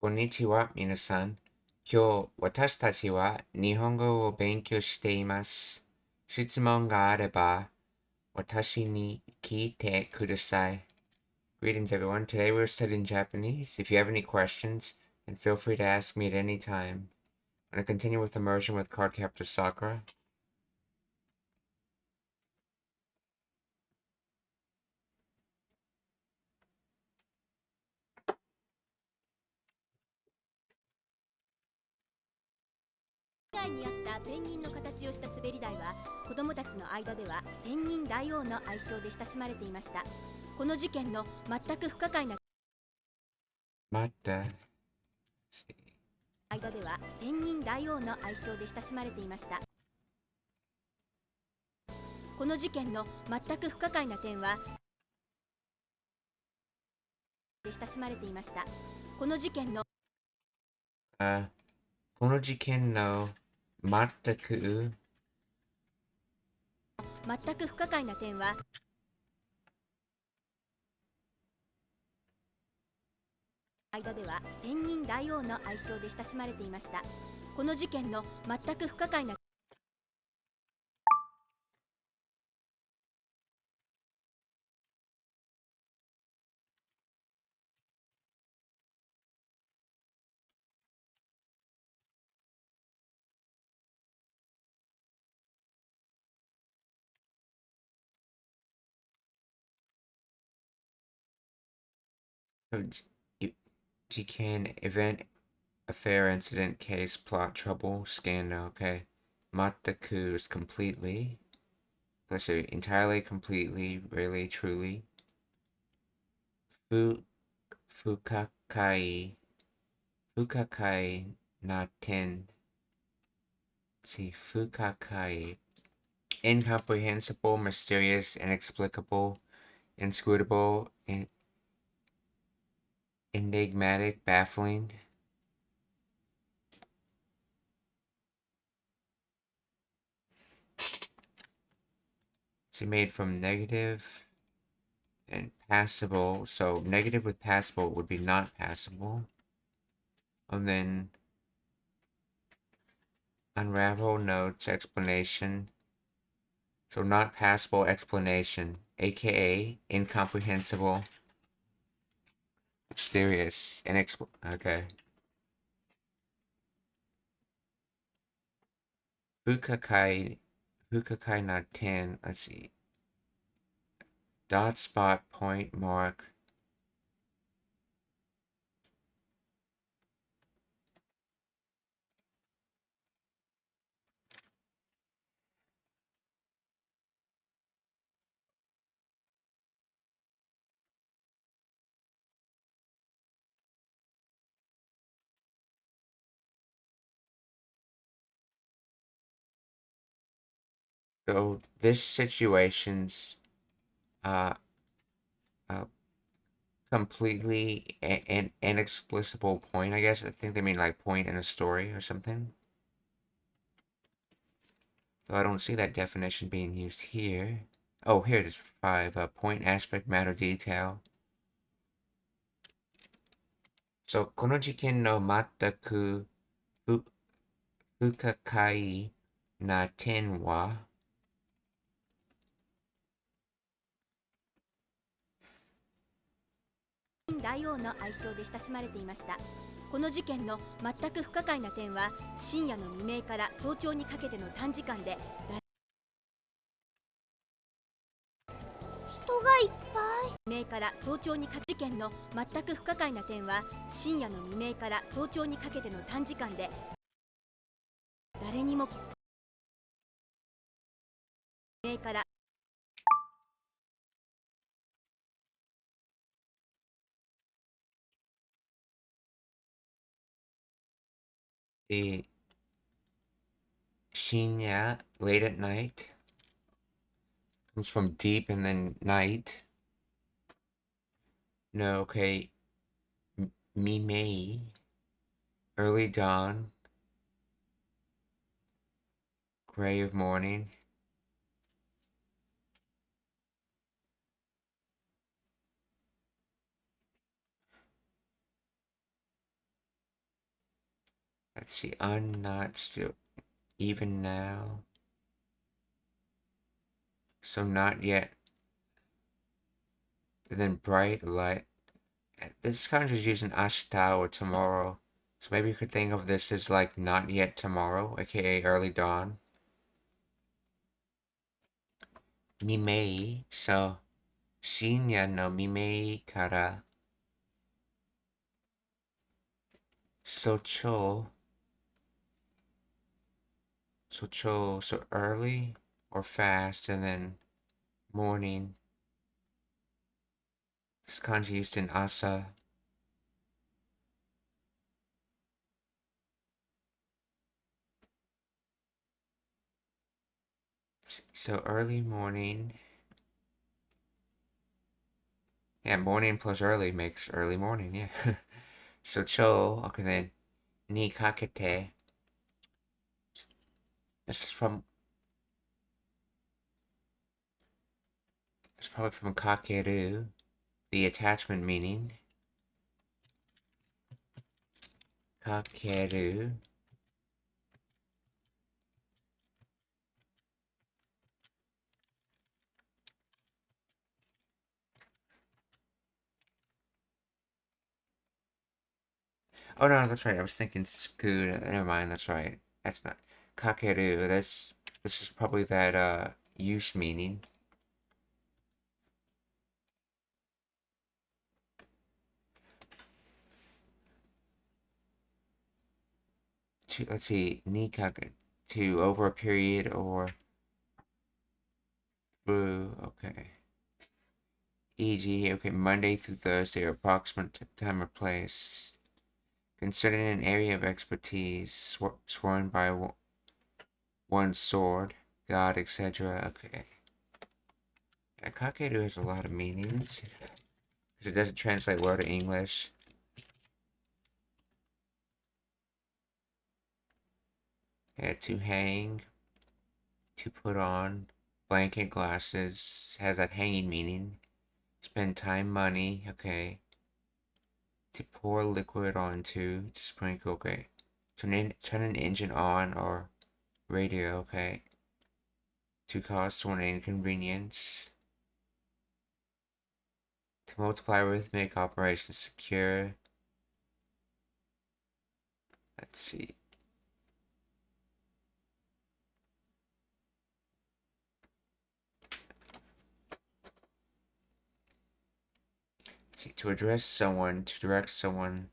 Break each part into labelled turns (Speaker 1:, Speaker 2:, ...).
Speaker 1: こんにちは、皆さん。今日、私たちは日本語を勉強しています。質問があれば、私に聞いてください。Greetings, everyone. Today we're studying Japanese. If you have any questions, then feel free to ask me at any time. I'm going to continue with immersion with Card Captor Sakura.
Speaker 2: 被害に遭ったペンギンの形をした滑り台は子どもたちの間ではペンギン大王の愛称で親しまれていました。この事件の全く不可解な
Speaker 1: 待って。
Speaker 2: 間ではペンギン大王の愛称で親しまれていました。この事件の全く不可解な点はで親しまれていました。この事件の
Speaker 1: この事件の全く
Speaker 2: 不可解な点は間ではペンギン大王の愛称で親しまれていました。この事件の全く不可解な
Speaker 1: Gtk event affair incident case plot trouble scandal. Okay, Mataku is completely. Let's see, entirely, completely, really, truly. Fukakai na ten. Let's see, Fukakai. Incomprehensible, mysterious, inexplicable, inscrutable, enigmatic, baffling. It's made from negative and passable. So negative with passable would be not passable. And then unravel notes explanation. So not passable explanation, aka incomprehensible, mysterious, okay. Fukakai not 10, let's see. Dot spot point mark. So this situation's completely an inexplicable point, I guess. I think they mean like point in a story or something. Though I don't see that definition being used here. Oh, here it is, 5. Point, aspect, matter, detail. So, この事件の全く不可解な点は、
Speaker 2: 大王の愛称で親しまれていました。この事件の全く不可解な点は深夜の未明から早朝にかけての短時間で人がいっぱい未明から早朝にかけ事件の全く不可解な点は深夜の未明から早朝にかけての短時間で誰にも未明から
Speaker 1: 深夜 late at night, comes from deep and then night. No, okay. Mimei, early dawn, gray of morning. Let's see, not still, even now. So not yet. And then bright light. This kanji is using ashita or tomorrow. So maybe you could think of this as like not yet tomorrow, aka early dawn. Mimei, so shinya no mimei kara socho. Socho, so early or fast, and then morning. This kanji used in asa. So early morning. Yeah, morning plus early makes early morning, yeah. So cho, okay then, ni kakete. This is from, it's probably from kakeru, the attachment meaning. Kakeru. Oh no, that's right. I was thinking scoot. Never mind. That's right. That's not kakeru. This is probably that use meaning. To, let's see, ni kake, to over a period or through. Okay. E.g., okay, Monday through Thursday, or approximate time or place. Concerning an area of expertise, sworn by one's sword, god, etc. Okay. Yeah, kakeru has a lot of meanings. Because it doesn't translate well to English. Yeah, to hang, to put on, blanket, glasses, has that hanging meaning. Spend time, money, okay. To pour liquid onto, to sprinkle, okay. Turn an engine on or radio, okay. To cause someone inconvenience. To multiply rhythmic operations secure. Let's see. To address someone, to direct someone,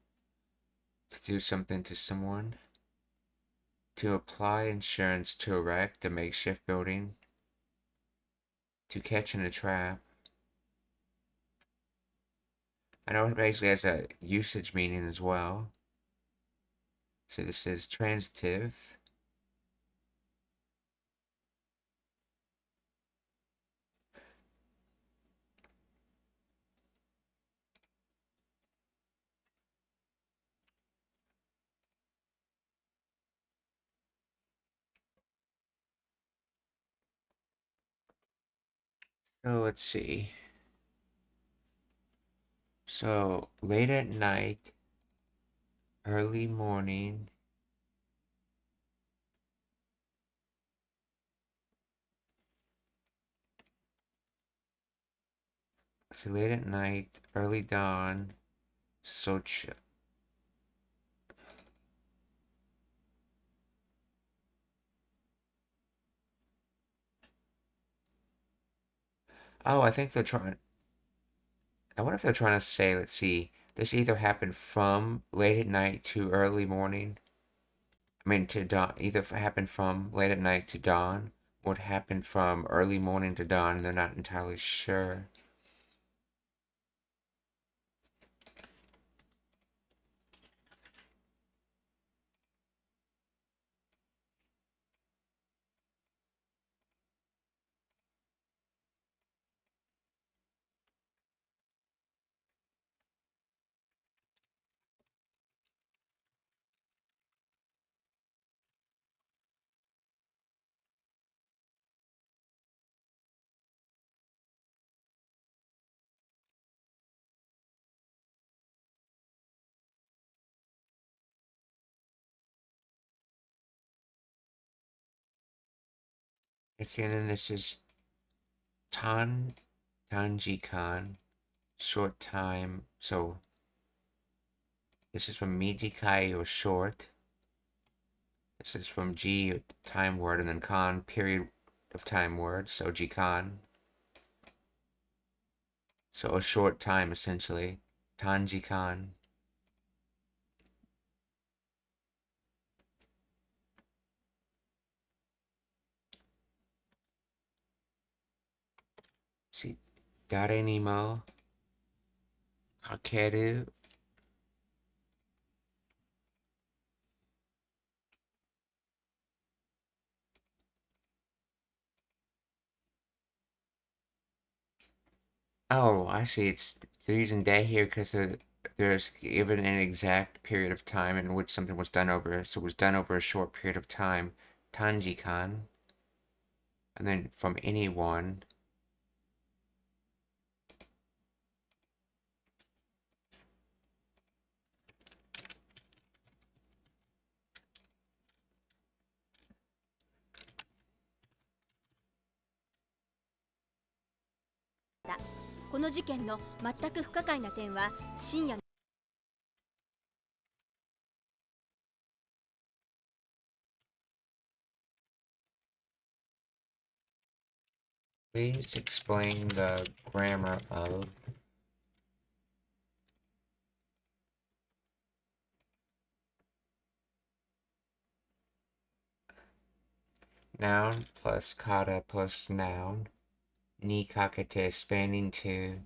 Speaker 1: to do something to someone. To apply insurance to erect a makeshift building. To catch in a trap. I know it basically has a usage meaning as well. So this is transitive. So let's see. So late at night, early morning. So late at night, early dawn. So oh, I think they're trying. I wonder if they're trying to say, let's see, this either happened from late at night to early morning. I mean, to dawn. Either happened from late at night to dawn, or it happened from early morning to dawn, and they're not entirely sure. Let's see, and then this is Tanjikan, short time. So this is from Mijikai or short. This is from G, time word, and then kan, period of time word. So jikan. So a short time essentially. Tanjikan. See, Dare Nemo, Hakeru. Oh, I see. They're using day here because there's given an exact period of time in which something was done over. So it was done over a short period of time. Tanjikan. And then from anyone.
Speaker 2: "この事件の全く不可解な点は深夜の
Speaker 1: Please explain the grammar of noun plus kata plus noun. Ni kakete spanning to.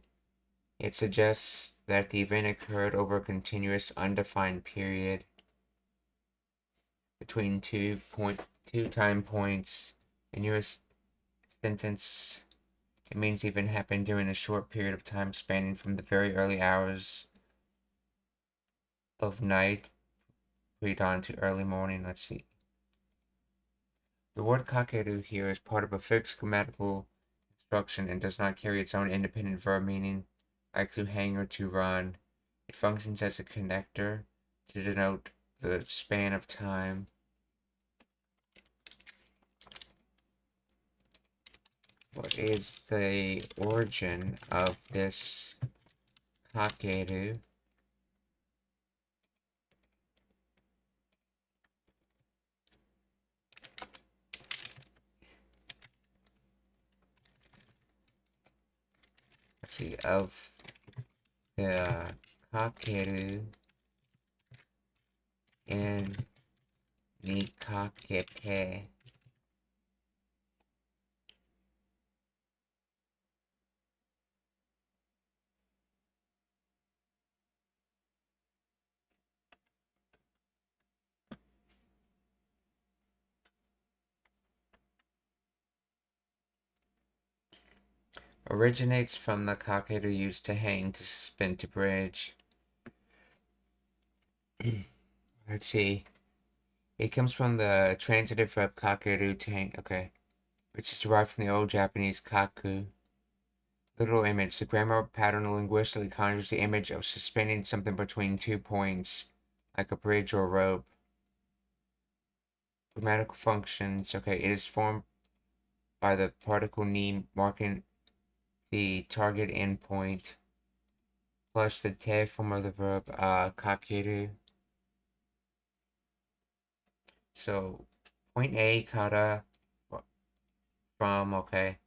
Speaker 1: It suggests that the event occurred over a continuous undefined period between two time points. In your sentence, it means the event happened during a short period of time spanning from the very early hours of night pre-dawn to early morning. Let's see. The word kakeru here is part of a fixed grammatical construction and does not carry its own independent verb meaning, like to hang or to run. It functions as a connector to denote the span of time. What is the origin of this kakeru? Let's see, of the kakeru and the kakete. Originates from the kakeru used to hang, to suspend, to bridge. Let's see. It comes from the transitive verb kakeru, to hang, okay, which is derived from the old Japanese kaku. Literal image. The grammar pattern linguistically conjures the image of suspending something between 2 points, like a bridge or a rope. Grammatical functions. Okay, it is formed by the particle ni marking the target endpoint, plus the te form of the verb kakeru. So, point A, kata, from, okay.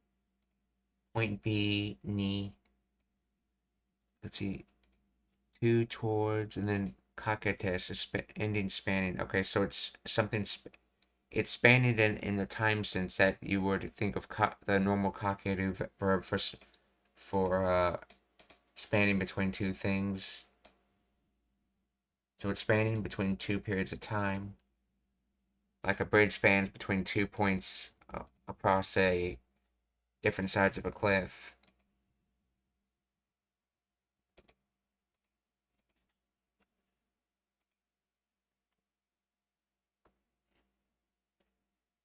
Speaker 1: Point B, ni. Let's see, to, towards, and then kakete is ending spanning. Okay, so it's something, it's spanning in the time sense that you would think of the normal kakeru verb for spanning between two things. So it's spanning between two periods of time, like a bridge spans between 2 points across different sides of a cliff.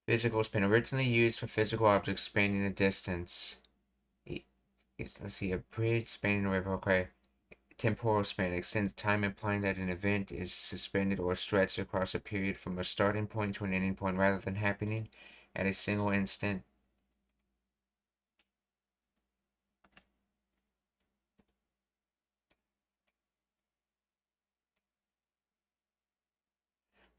Speaker 1: Physical span, originally used for physical objects spanning a distance. Let's see, a bridge spanning a river. Okay. Temporal span extends time, implying that an event is suspended or stretched across a period from a starting point to an ending point rather than happening at a single instant.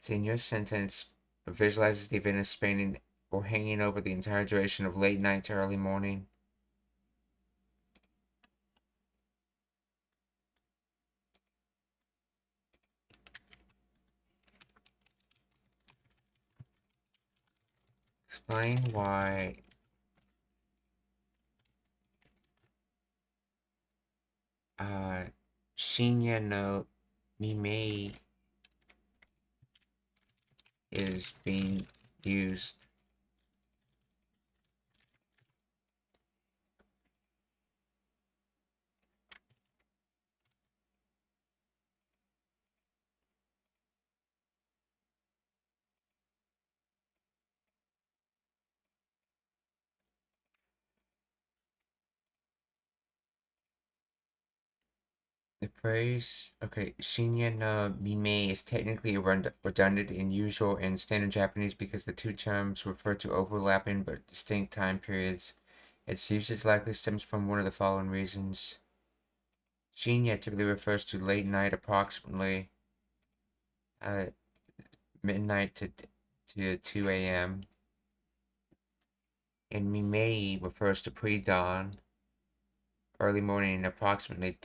Speaker 1: So in your sentence, visualizes the event as spanning or hanging over the entire duration of late night to early morning. Explain why Shinya no Mimei is being used. The phrase, Shinya no Mimei is technically redundant in usual and standard Japanese because the two terms refer to overlapping but distinct time periods. Its usage likely stems from one of the following reasons. Shinya typically refers to late night, approximately midnight to 2 a.m. And Mimei refers to pre-dawn, early morning, approximately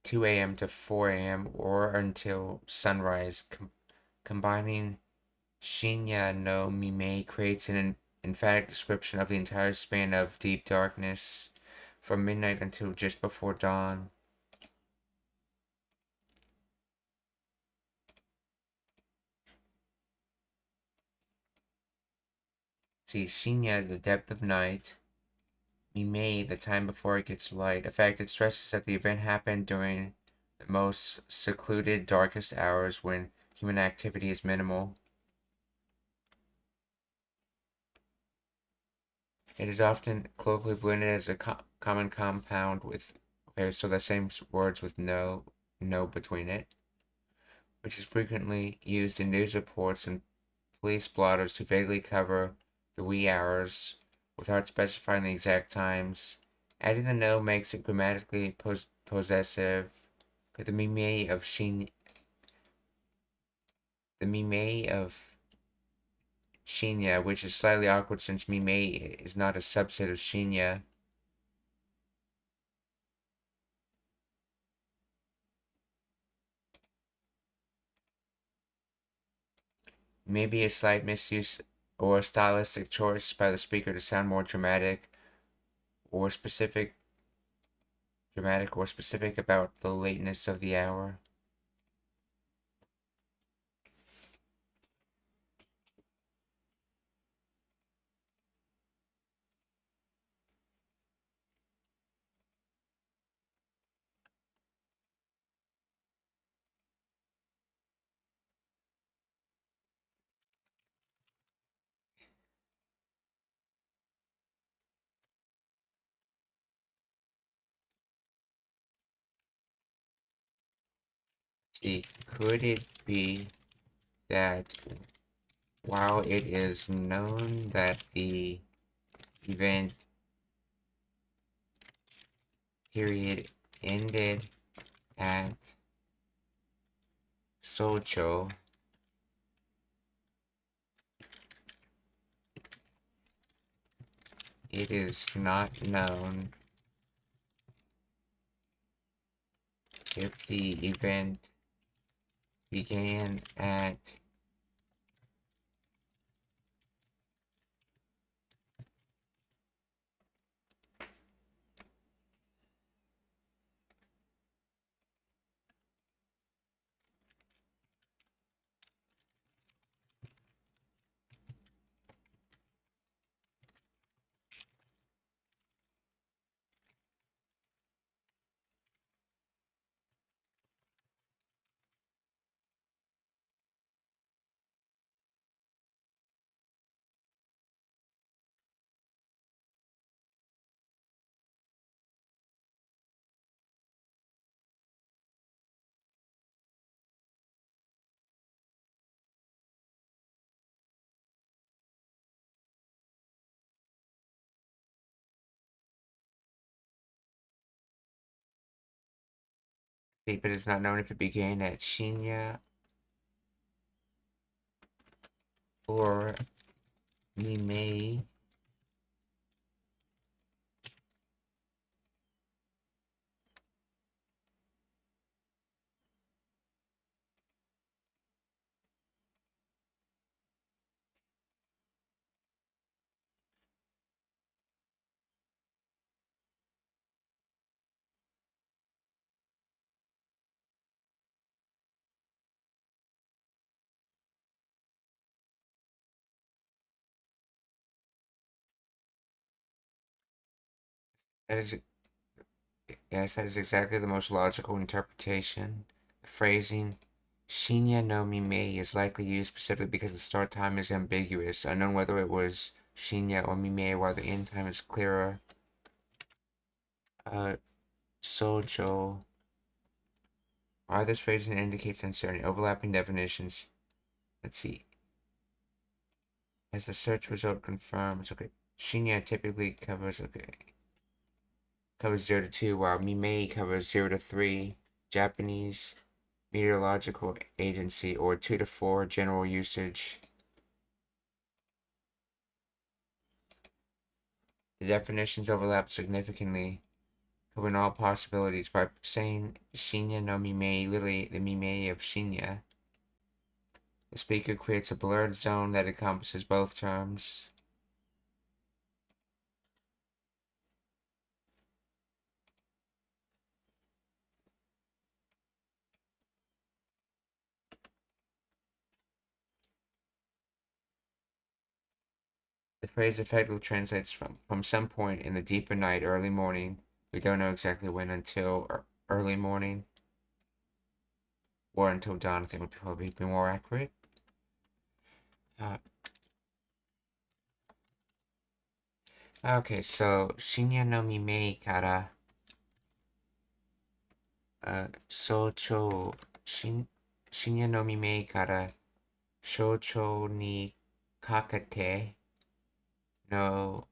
Speaker 1: 2 a.m. to 4 a.m. or until sunrise. Combining Shinya no Mimei creates an emphatic description of the entire span of deep darkness from midnight until just before dawn. See, Shinya, the depth of night. Mimei, the time before it gets light. In fact, it stresses that the event happened during the most secluded, darkest hours when human activity is minimal. It is often colloquially blended as a common compound with, so the same words with no between it, which is frequently used in news reports and police blotters to vaguely cover the wee hours without specifying the exact times. Adding the no makes it grammatically possessive. But the mime of Shinya, which is slightly awkward since mime is not a subset of Shinya. Maybe a slight misuse or a stylistic choice by the speaker to sound more dramatic or specific about the lateness of the hour. See, could it be that while it is known that the event period ended at Socho, it is not known if the event began at but it's not known if it began at Shinya or we may that is yes, that is exactly the most logical interpretation. The phrasing Shinya no Mimei is likely used specifically because the start time is ambiguous, unknown whether it was Shinya or Mimei, while the end time is clearer. Sojo. Why this phrasing indicates uncertainty, overlapping definitions. Let's see. As the search result confirms, okay. Shinya typically covers 0 to 2, while Mimei covers 0 to 3. Japanese Meteorological Agency, or 2 to 4 general usage. The definitions overlap significantly, covering all possibilities. By saying Shinya no Mimei, literally the Mimei of Shinya, the speaker creates a blurred zone that encompasses both terms. The phrase effectively translates from some point in the deeper night, early morning. We don't know exactly when until early morning. Or until dawn, I think would probably be more accurate. Okay, so Shinya no Mimei kara Shinya no Mimei kara Shouchou ni kakete no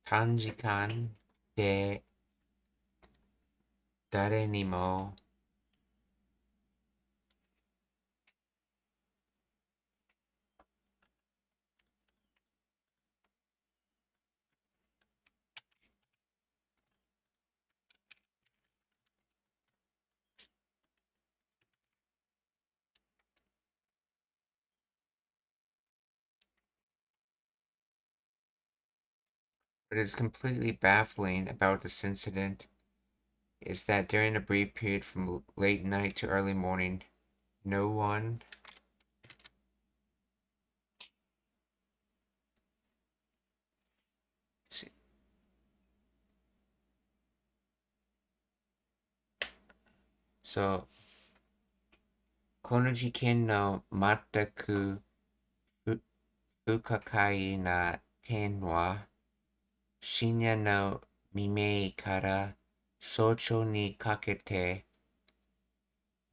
Speaker 1: 短時間で誰にも What is completely baffling about this incident is that during a brief period from late night to early morning, no one so この事件の全く不可解な点は深夜の未明から早朝にかけて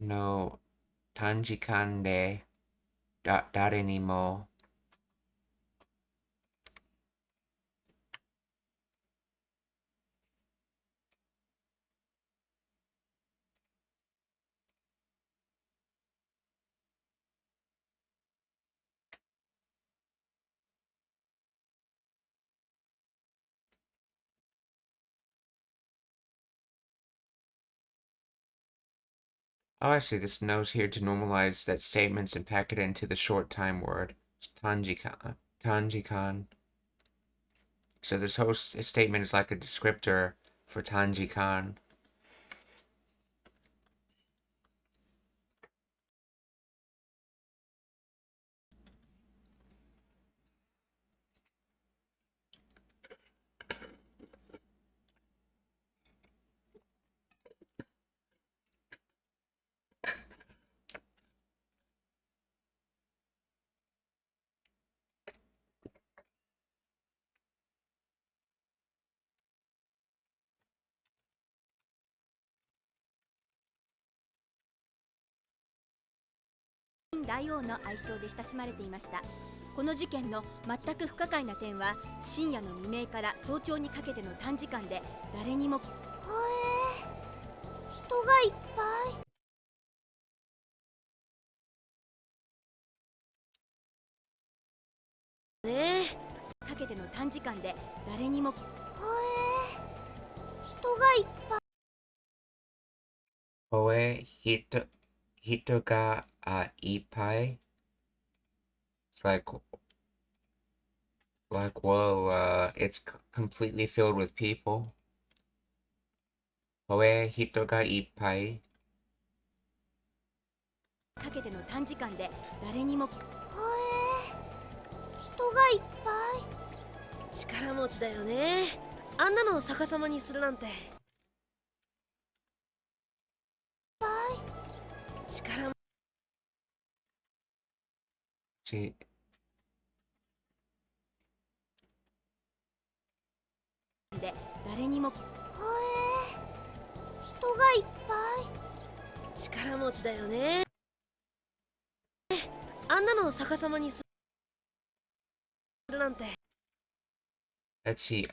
Speaker 1: の短時間で誰にも Oh, I see. This note here to normalize that statements and pack it into the short time word. Tanjikan. Tanjikan. So this whole statement is like a descriptor for Tanjikan.
Speaker 2: 大王の愛称で親しまれていました。この事件の全く不可解な点は、深夜の未明から早朝にかけての短時間で誰にも
Speaker 3: 人がいっぱい。
Speaker 2: 短時間で誰にも
Speaker 3: 人がいっぱい。
Speaker 1: 人がいっぱい. It's like whoa, it's completely filled with people. 人がいっぱい.
Speaker 2: かけての短時間で誰にも
Speaker 3: 人がいっぱい。
Speaker 4: 力持ちだよね。あんなのを逆さまにするなんて。力
Speaker 2: で誰にも
Speaker 3: 人がいっぱい。
Speaker 4: 力持ちだよね。あんなのを逆さまにするなんて。
Speaker 1: Let's see.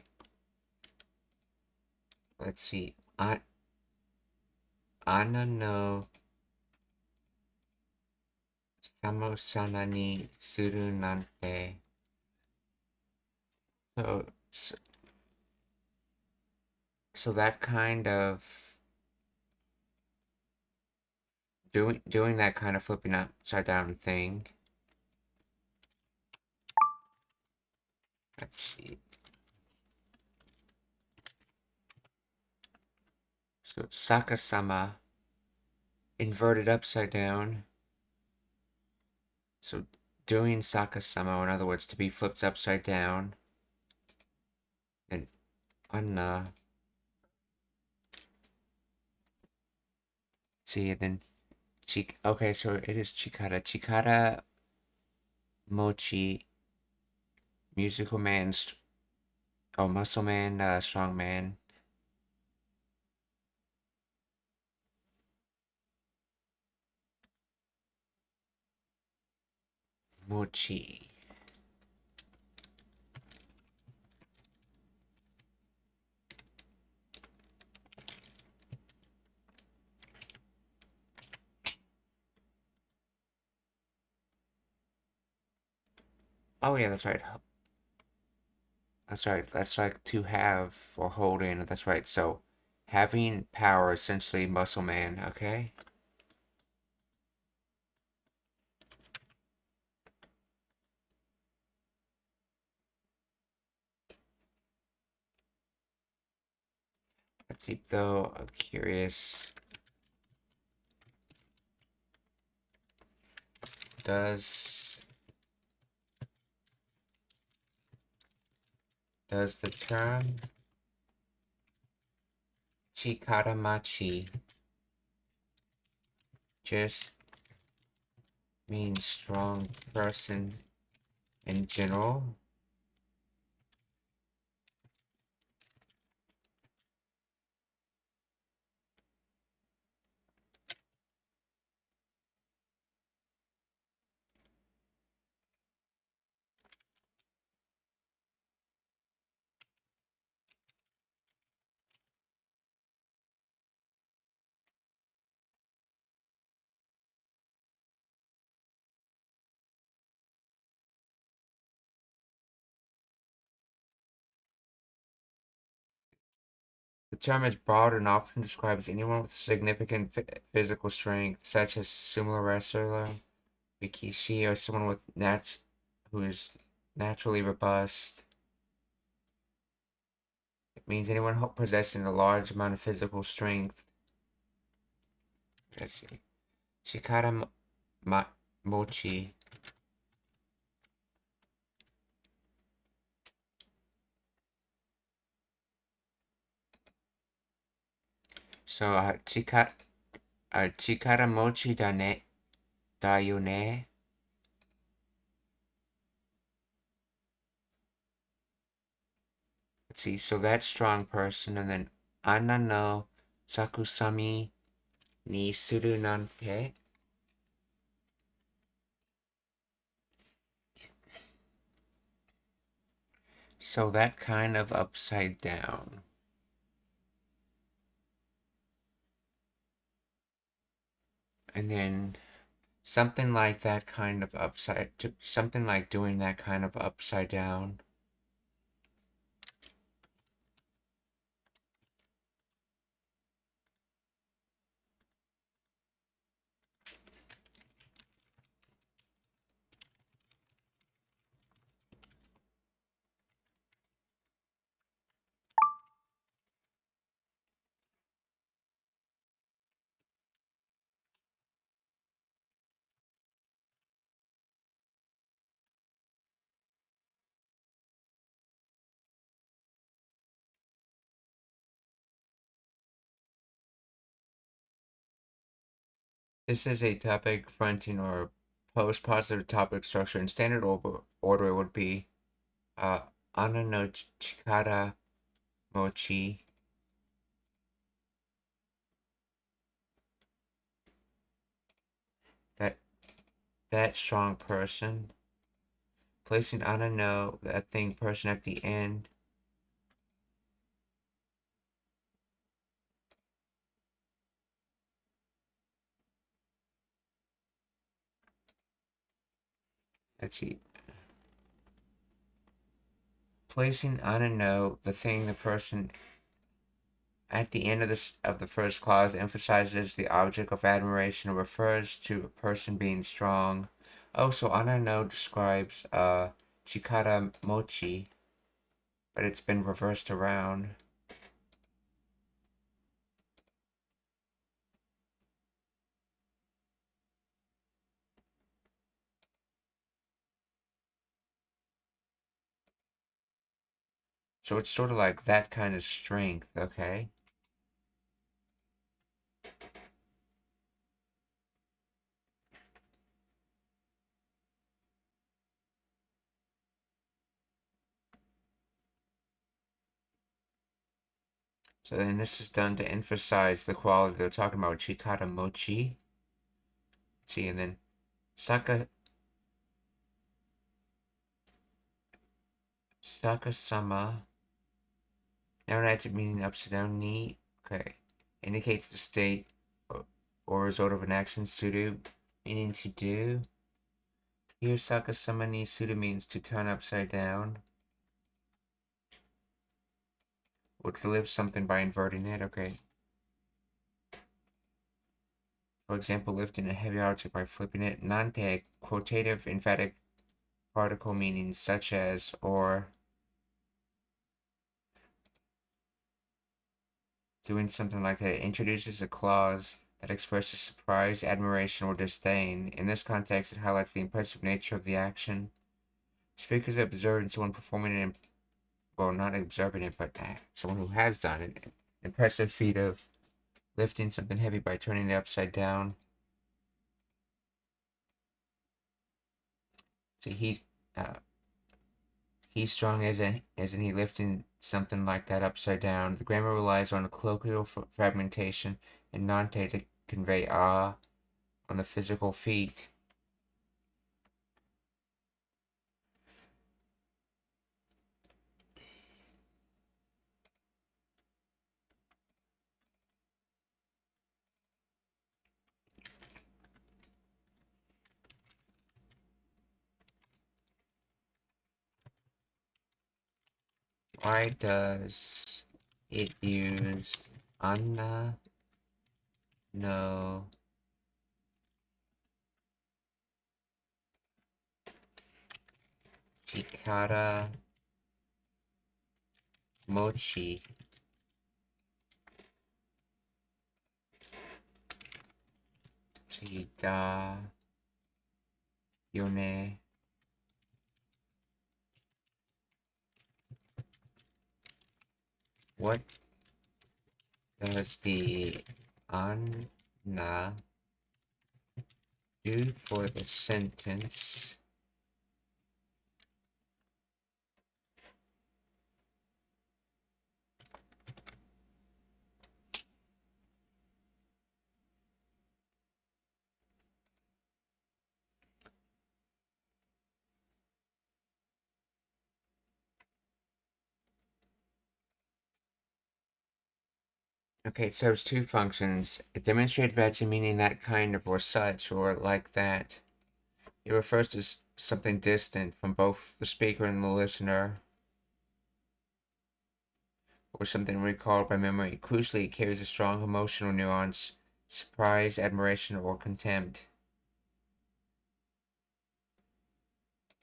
Speaker 1: Anna no samosana ni suru nante. So that kind of doing that kind of flipping upside down thing. Let's see. So Sakasama, inverted upside down. So doing Sakasama, or in other words, to be flipped upside down. And Anna. See, and then okay, so it is Chikara. Chikara Mochi, musical man, muscle man, strong man. Mochi. Oh yeah, that's right. That's right. That's like to have or hold in. That's right. So having power, essentially muscle man. Okay. Let's see though. I'm curious. Does the term Chikadamachi just mean strong person in general? The term is broad and often describes anyone with significant physical strength, such as sumo wrestler, rikishi, or someone with who is naturally robust. It means anyone possessing a large amount of physical strength. Let's see. Shikara mochi. So, chikara mochi da yo ne. Let's see, so that strong person, and then Anna no sakusami ni suru nante. So that kind of upside down. And then something like that kind of something like doing that kind of upside down. This is a topic fronting or post-positive topic structure. In standard order, it would be Ana no Chikara Mochi. That strong person. Placing Ana no, that thing, person at the end. Let's see. Placing Ana no, the thing, the person, at the end of the first clause emphasizes the object of admiration and refers to a person being strong. Oh, so Ana no describes Chikara Mochi, but it's been reversed around. So it's sort of like that kind of strength, okay? So then this is done to emphasize the quality they're talking about, Chikara Mochi. Let's see, and then Saka-sama. Now an adjective meaning upside down, ni. Okay. Indicates the state or result of an action, sudo, meaning to do. Here, Saka-sama ni sudo means to turn upside down. Or to lift something by inverting it, okay. For example, lifting a heavy object by flipping it. Nante, quotative emphatic particle meaning such as, or. Doing something like that introduces a clause that expresses surprise, admiration, or disdain. In this context, it highlights the impressive nature of the action. Speakers observing someone performing an, well, not observing it, but someone who has done it, impressive feat of lifting something heavy by turning it upside down. So he's strong as in he lifting something like that upside down. The grammar relies on colloquial fragmentation and nante to convey awe on the physical feat. Why does it use Anna no Chikara Mochi? Chida Yone. What does the Anna do for the sentence? Okay, it serves two functions. It demonstrates badging meaning that kind of or such or like that. It refers to something distant from both the speaker and the listener, or something recalled by memory. Crucially, it carries a strong emotional nuance, surprise, admiration, or contempt.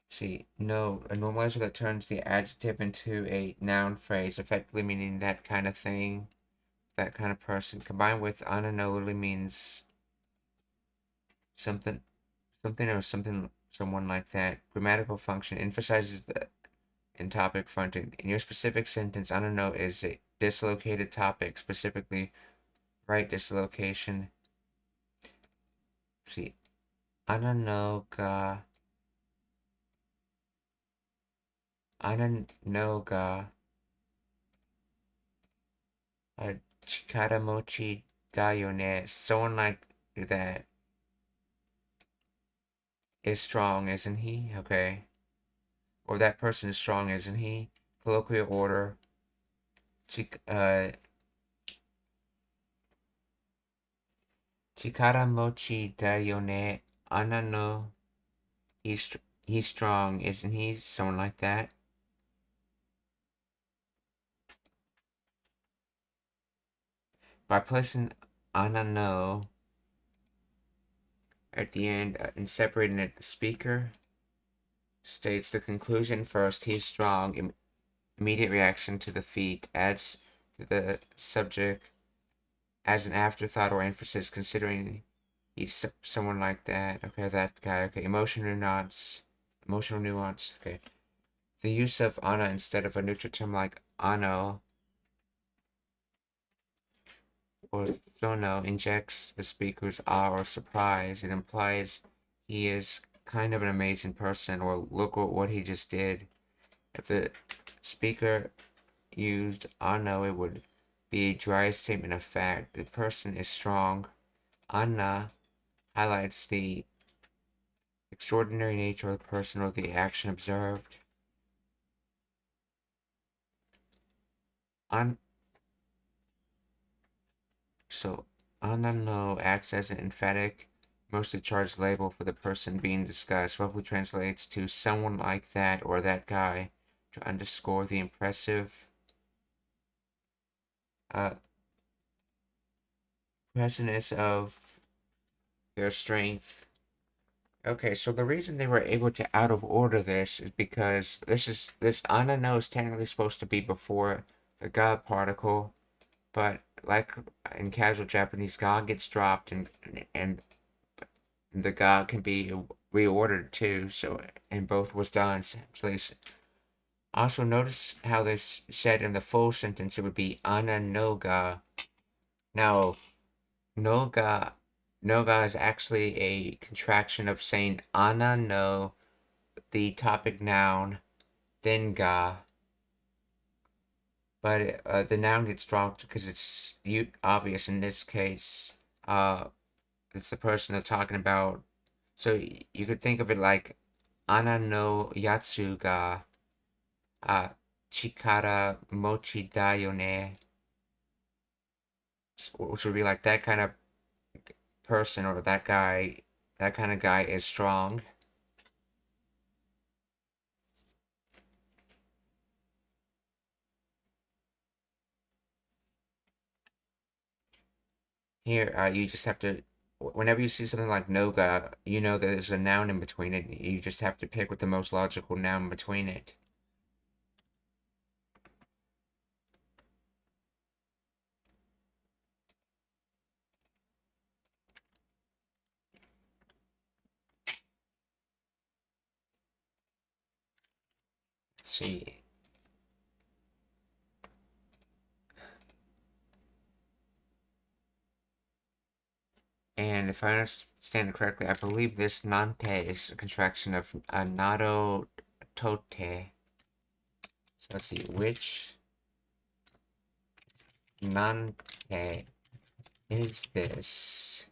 Speaker 1: Let's see, no, a normalizer that turns the adjective into a noun phrase, effectively meaning that kind of thing, that kind of person, combined with anano literally means something, or something, someone like that. Grammatical function emphasizes the in topic fronting. In your specific sentence, anano is a dislocated topic, specifically right dislocation. see. Ana ga chikara mochi da yo ne. Someone like that is strong, isn't he? Okay. Or that person is strong, isn't he? Colloquial order. Chikara mochi da yo ne. Ana no. He's strong, isn't he? Someone like that. By placing ana no at the end and separating it, the speaker states the conclusion first. He's strong. Immediate reaction to the feat adds to the subject as an afterthought or emphasis, considering he's someone like that. Okay, that guy. Okay, emotional nuance. Okay, the use of ana instead of a neutral term like ano or sono injects the speaker's awe or surprise. It implies he is kind of an amazing person, or look at what he just did. If the speaker used ano, it would be a dry statement of fact. The person is strong. Ana highlights the extraordinary nature of the person or the action observed. So ana no acts as an emphatic, mostly charged label for the person being discussed, roughly translates to someone like that or that guy, to underscore the impressive presence of their strength. Okay, so the reason they were able to out of order this is because this ana no is technically supposed to be before the ga particle, but like in casual Japanese, ga gets dropped and the ga can be reordered too. So and both was done. So also notice how this said in the full sentence it would be ana no ga. Now noga is actually a contraction of saying ana no, the topic noun, then ga. But the noun gets dropped because it's obvious in this case. It's the person they're talking about. So you could think of it like ana no yatsu ga chikara mochi da yo ne, which would be like that kind of person or that kind of guy is strong. Here, you just have to, whenever you see something like noga, you know there's a noun in between it. You just have to pick with the most logical noun between it. Let's see. And if I understand it correctly, I believe this nante is a contraction of nado tote. So let's see, which nante is this?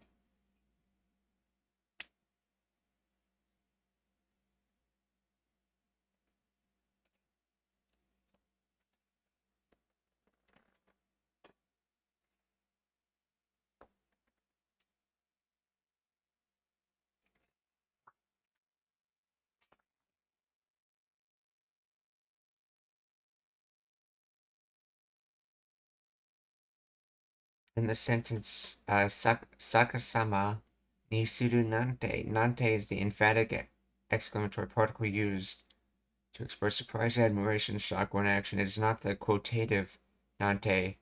Speaker 1: In the sentence, Sakasama ni suru nante. Nante is the emphatic exclamatory particle used to express surprise, admiration, shock, or an action. It is not the quotative nante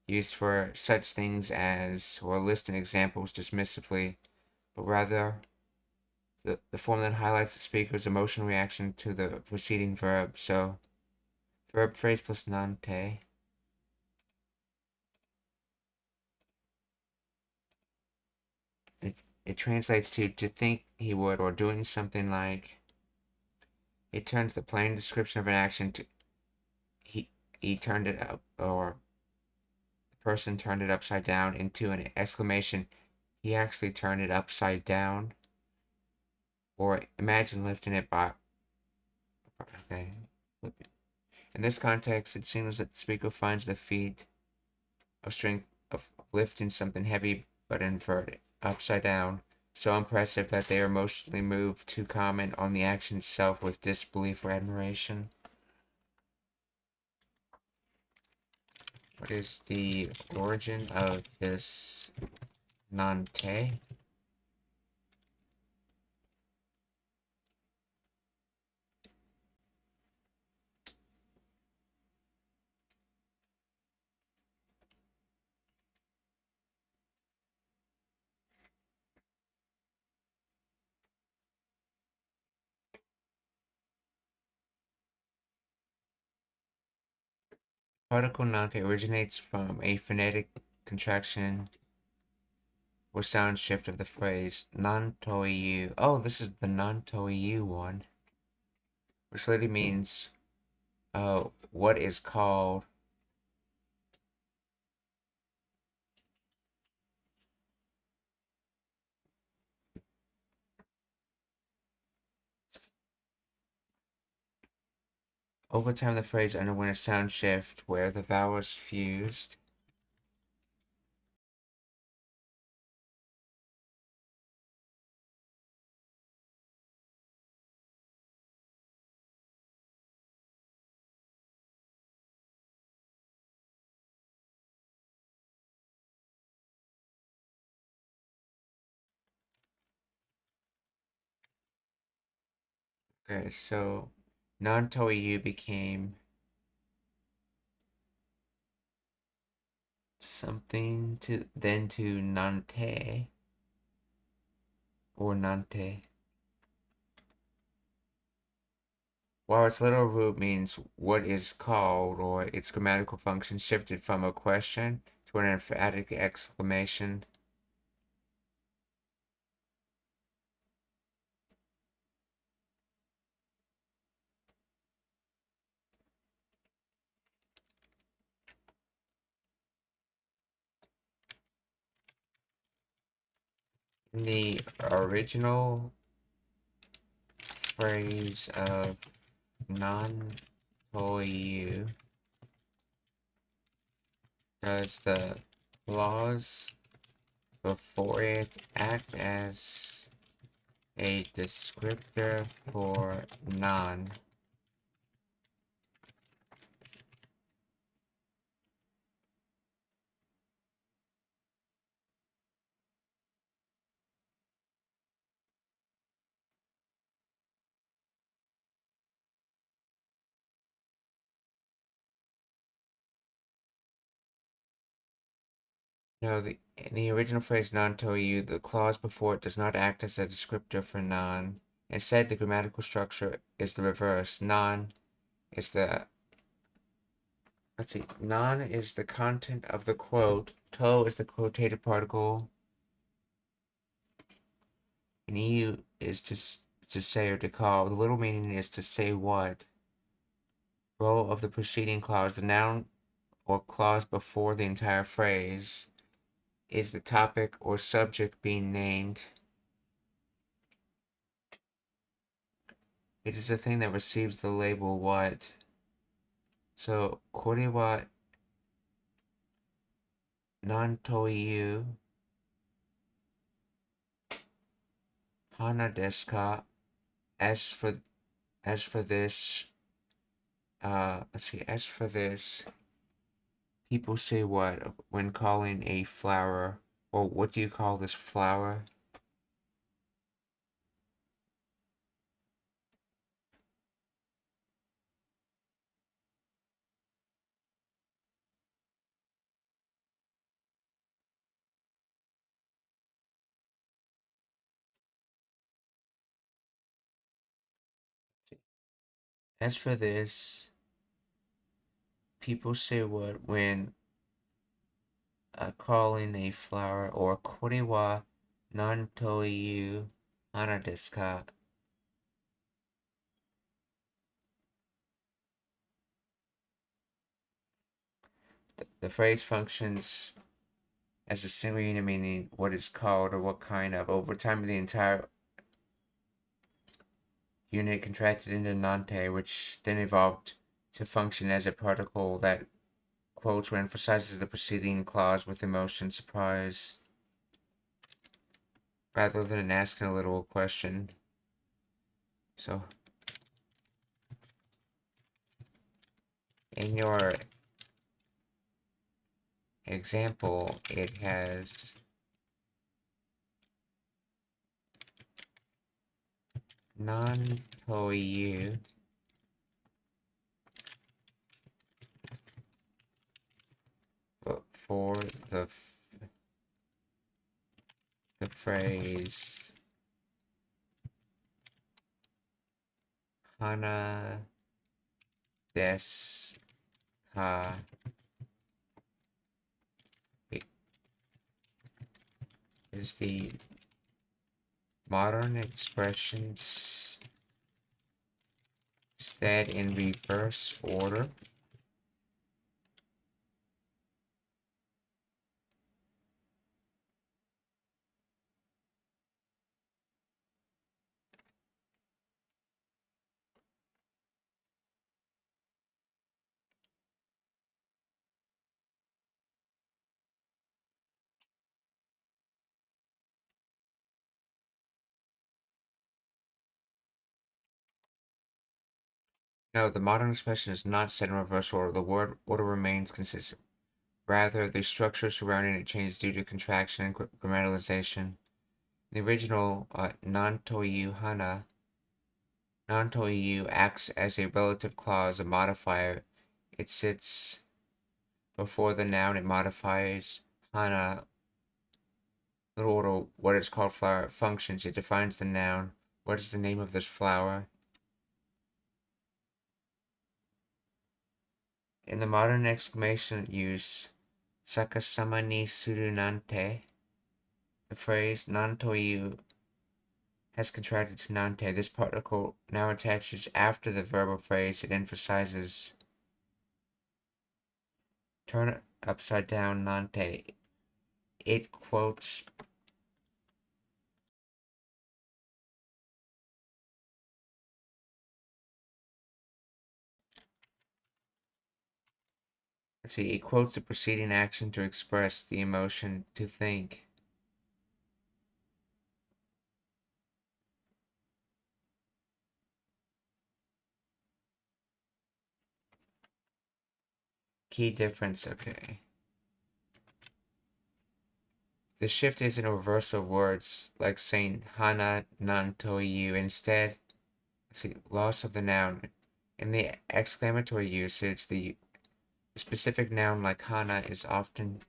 Speaker 1: used for such things as, or listing examples dismissively, but rather the form that highlights the speaker's emotional reaction to the preceding verb. So, verb phrase plus nante. it translates to think he would, or doing something like. It turns the plain description of an action to he turned it up, or the person turned it upside down, into an exclamation. He actually turned it upside down. Or imagine lifting it by. Okay. In this context, it seems that the speaker finds the feat of strength of lifting something heavy but inverted, upside down, so impressive that they are emotionally moved to comment on the action itself with disbelief or admiration. What is the origin of this Nante? Particle Nante originates from a phonetic contraction or sound shift of the phrase Nantoiyu. Oh, this is the Nantoiyu one, which literally means what is called. Over time, the phrase underwent a sound shift where the vowels fused. Okay, so Nantoiyu became something to Nante or Nante. While its literal root means what is called, or its grammatical function shifted from a question to an emphatic exclamation. In the original phrase of Nantoiyu, does the clause before it act as a descriptor for non? No, in the original phrase non-toyu, the clause before it does not act as a descriptor for non. Instead, the grammatical structure is the reverse. Non is the non is the content of the quote. To is the quotated particle. And eu is to say or to call. The literal meaning is to say what. Role of the preceding clause, the noun or clause before the entire phrase, is the topic or subject being named. It is the thing that receives the label what. So, kore wa nantoiyu hana desu ka? As for this, as for this, people say what when calling a flower, or what do you call this flower? As for this, people say what when calling a flower, or kore wa なんという花ですか? The phrase functions as a single unit meaning what is called or what kind of. Over time, the entire unit contracted into nante, which then evolved to function as a particle that quotes or emphasizes the preceding clause with emotion, surprise, rather than asking a literal question. So, in your example, it has non-toyu for the phrase hana desu ka is the modern expressions said in reverse order. No, the modern expression is not set in reverse order. The word order remains consistent. Rather, the structure surrounding it changes due to contraction and grammaticalization. The original non-toyu hana, non-toyu acts as a relative clause, a modifier. It sits before the noun. It modifies hana, little order, what is called flower. It functions. It defines the noun. What is the name of this flower? In the modern exclamation use, sakasama ni suru nante, the phrase nantoyu has contracted to nante. This particle now attaches after the verbal phrase. It emphasizes turn upside down nante. It quotes it quotes the preceding action to express the emotion to think. Key difference, okay. The shift isn't a reversal of words, like saying hana nantoyu. Instead, loss of the noun. In the exclamatory usage, the specific noun like hana is often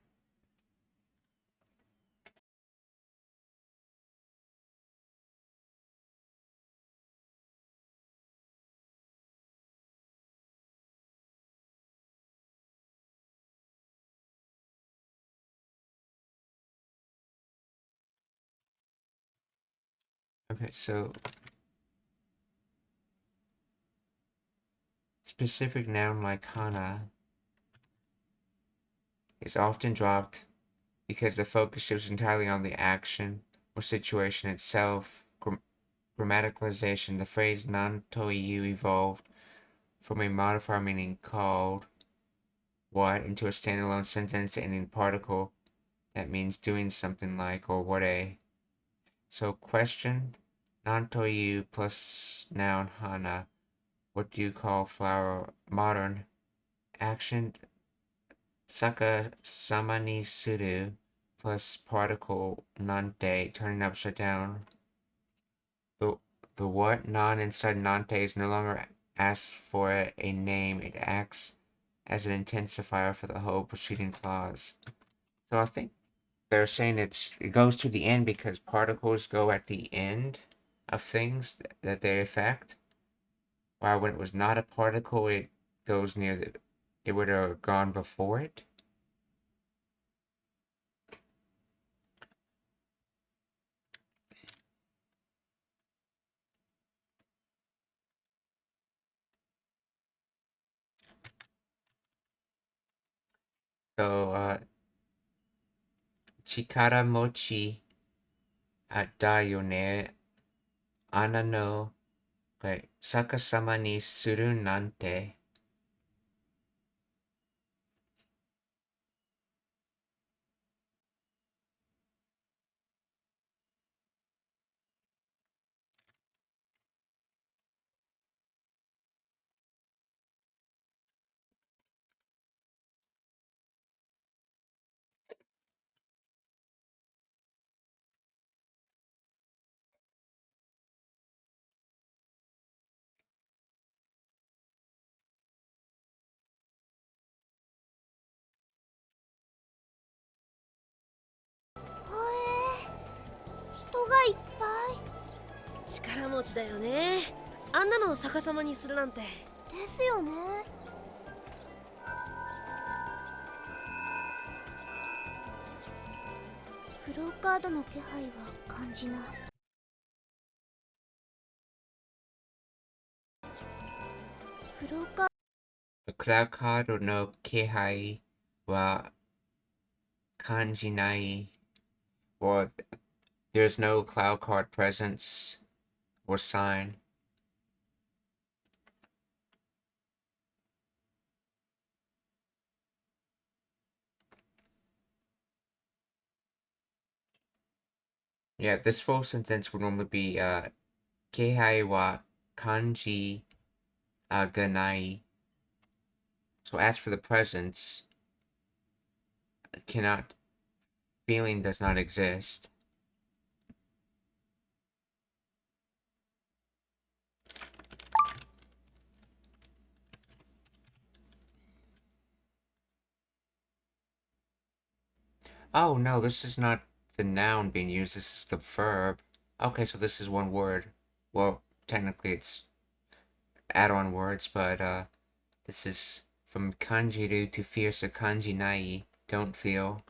Speaker 1: okay, so specific noun like hana is often dropped because the focus shifts entirely on the action or situation itself. Grammaticalization, the phrase nantoyu evolved from a modifier meaning called what into a standalone sentence ending particle that means doing something like or what a. So question, nantoyu plus noun hana, what do you call flower? Modern action, saka sama ni suru plus particle nante, turning upside down. The what non inside nante is no longer asked for a name. It acts as an intensifier for the whole preceding clause. So I think they're saying it goes to the end because particles go at the end of things that they affect. While when it was not a particle, it goes near it would have gone before it. So, 力持ちだよね。あなの逆さまにするなんて。
Speaker 3: 人がいっぱい
Speaker 4: 力持ちだよね。あんなのを逆さまにするなんて。
Speaker 3: ですよね。フローカードの気配は感じない。フローカー
Speaker 1: クラウドカードの気配は感じない。Or there's no cloud card presence or sign. Yeah, this full sentence would normally be 気配は感じがない。So as for the presence, feeling does not exist. Oh no, this is not the noun being used, this is the verb. Okay, so this is one word. Well, technically it's add-on words, but this is from kanjiru to fear, so kanji nai, don't feel.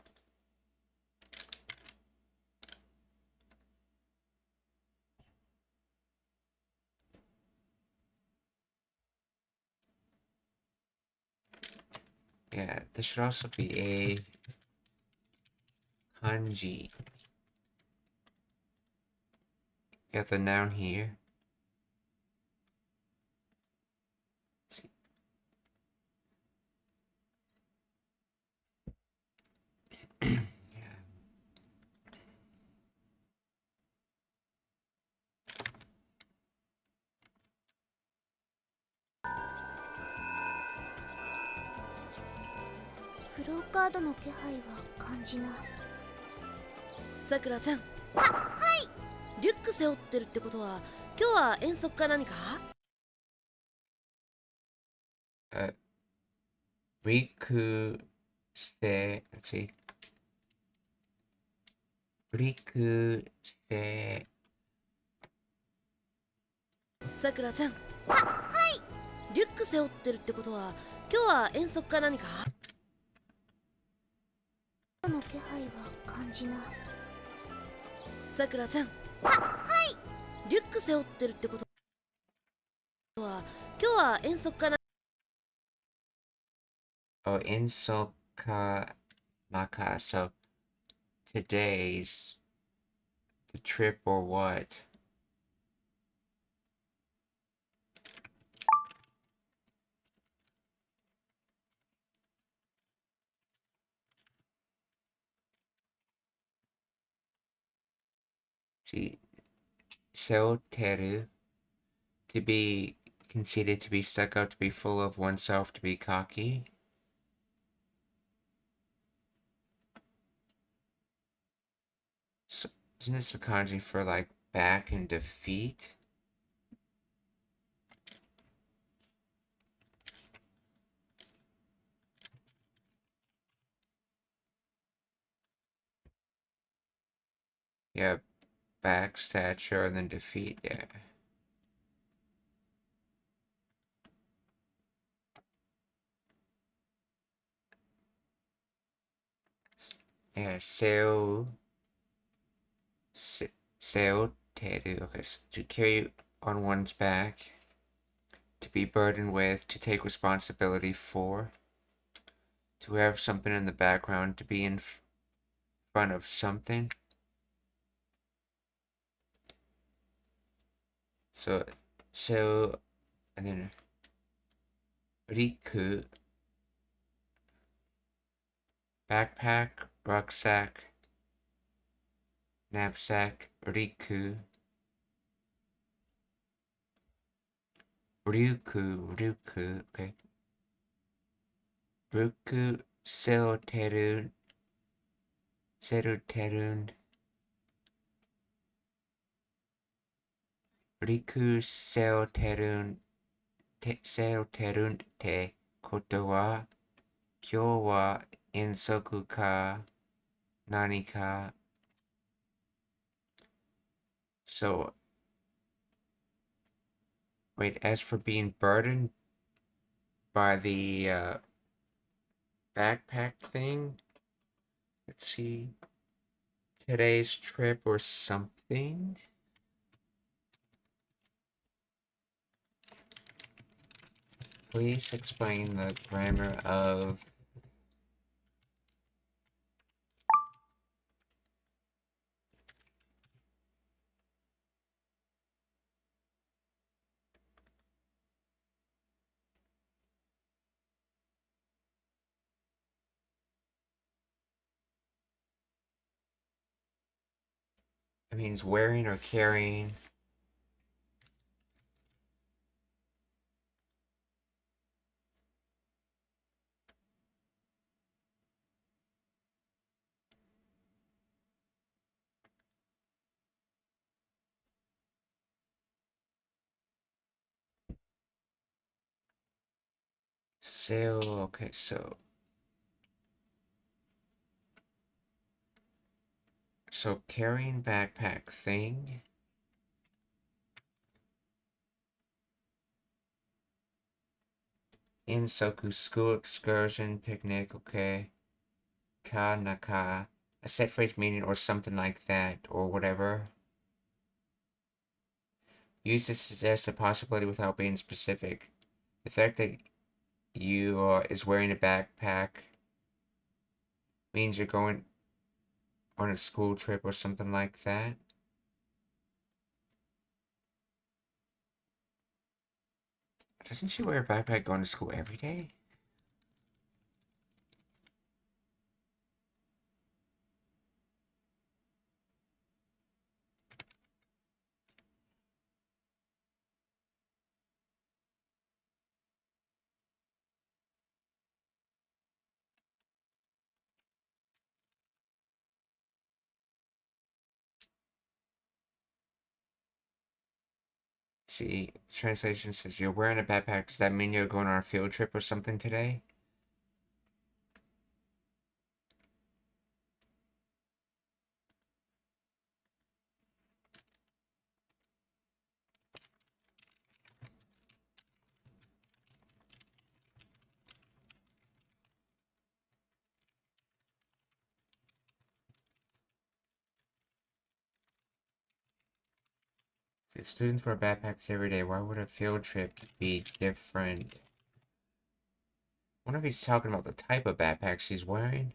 Speaker 1: Yeah, this should also be a kanji. Yeah, the noun here. Yeah.
Speaker 3: フローカードの気配は感じない。
Speaker 4: さくらちゃん。リュック背負ってるってことは今日は遠足か何か？let's
Speaker 1: see. リクステ
Speaker 4: さくらちゃん。リュック背負ってるってことは今日は遠足か何か？
Speaker 3: の気配は感じない。
Speaker 4: さくらちゃん。リュック背負ってるってことは今日は遠足かな？
Speaker 1: Oh, Insoka Naka. So today's the trip or what? See, Seoteru, to be conceited, to be stuck up, to be full of oneself, to be cocky. So, isn't this a kanji for like back and defeat? Yeah, back, stature, and then defeat, yeah. Yeah, Seoteru. Okay, so to carry on one's back, to be burdened with, to take responsibility for. to have something in the background, to be in front of something. So, and then riku, backpack, rucksack, knapsack, riku, ryuku, okay. Ruku, seru terun, riku seru terun te koto wa, kyou wa ensoku ka nani ka. So, wait, as for being burdened by the backpack thing, let's see, today's trip or something. Please explain the grammar of it means wearing or carrying. So, okay, so carrying backpack thing. Insoku school excursion picnic, okay. Ka naka, a set phrase meaning or something like that or whatever. Use to suggest a possibility without being specific. The fact that you is wearing a backpack means you're going on a school trip or something like that. Doesn't she wear a backpack going to school every day? See, translation says you're wearing a backpack. Does that mean you're going on a field trip or something today? If students wear backpacks every day, why would a field trip be different? I wonder if he's talking about the type of backpack she's wearing.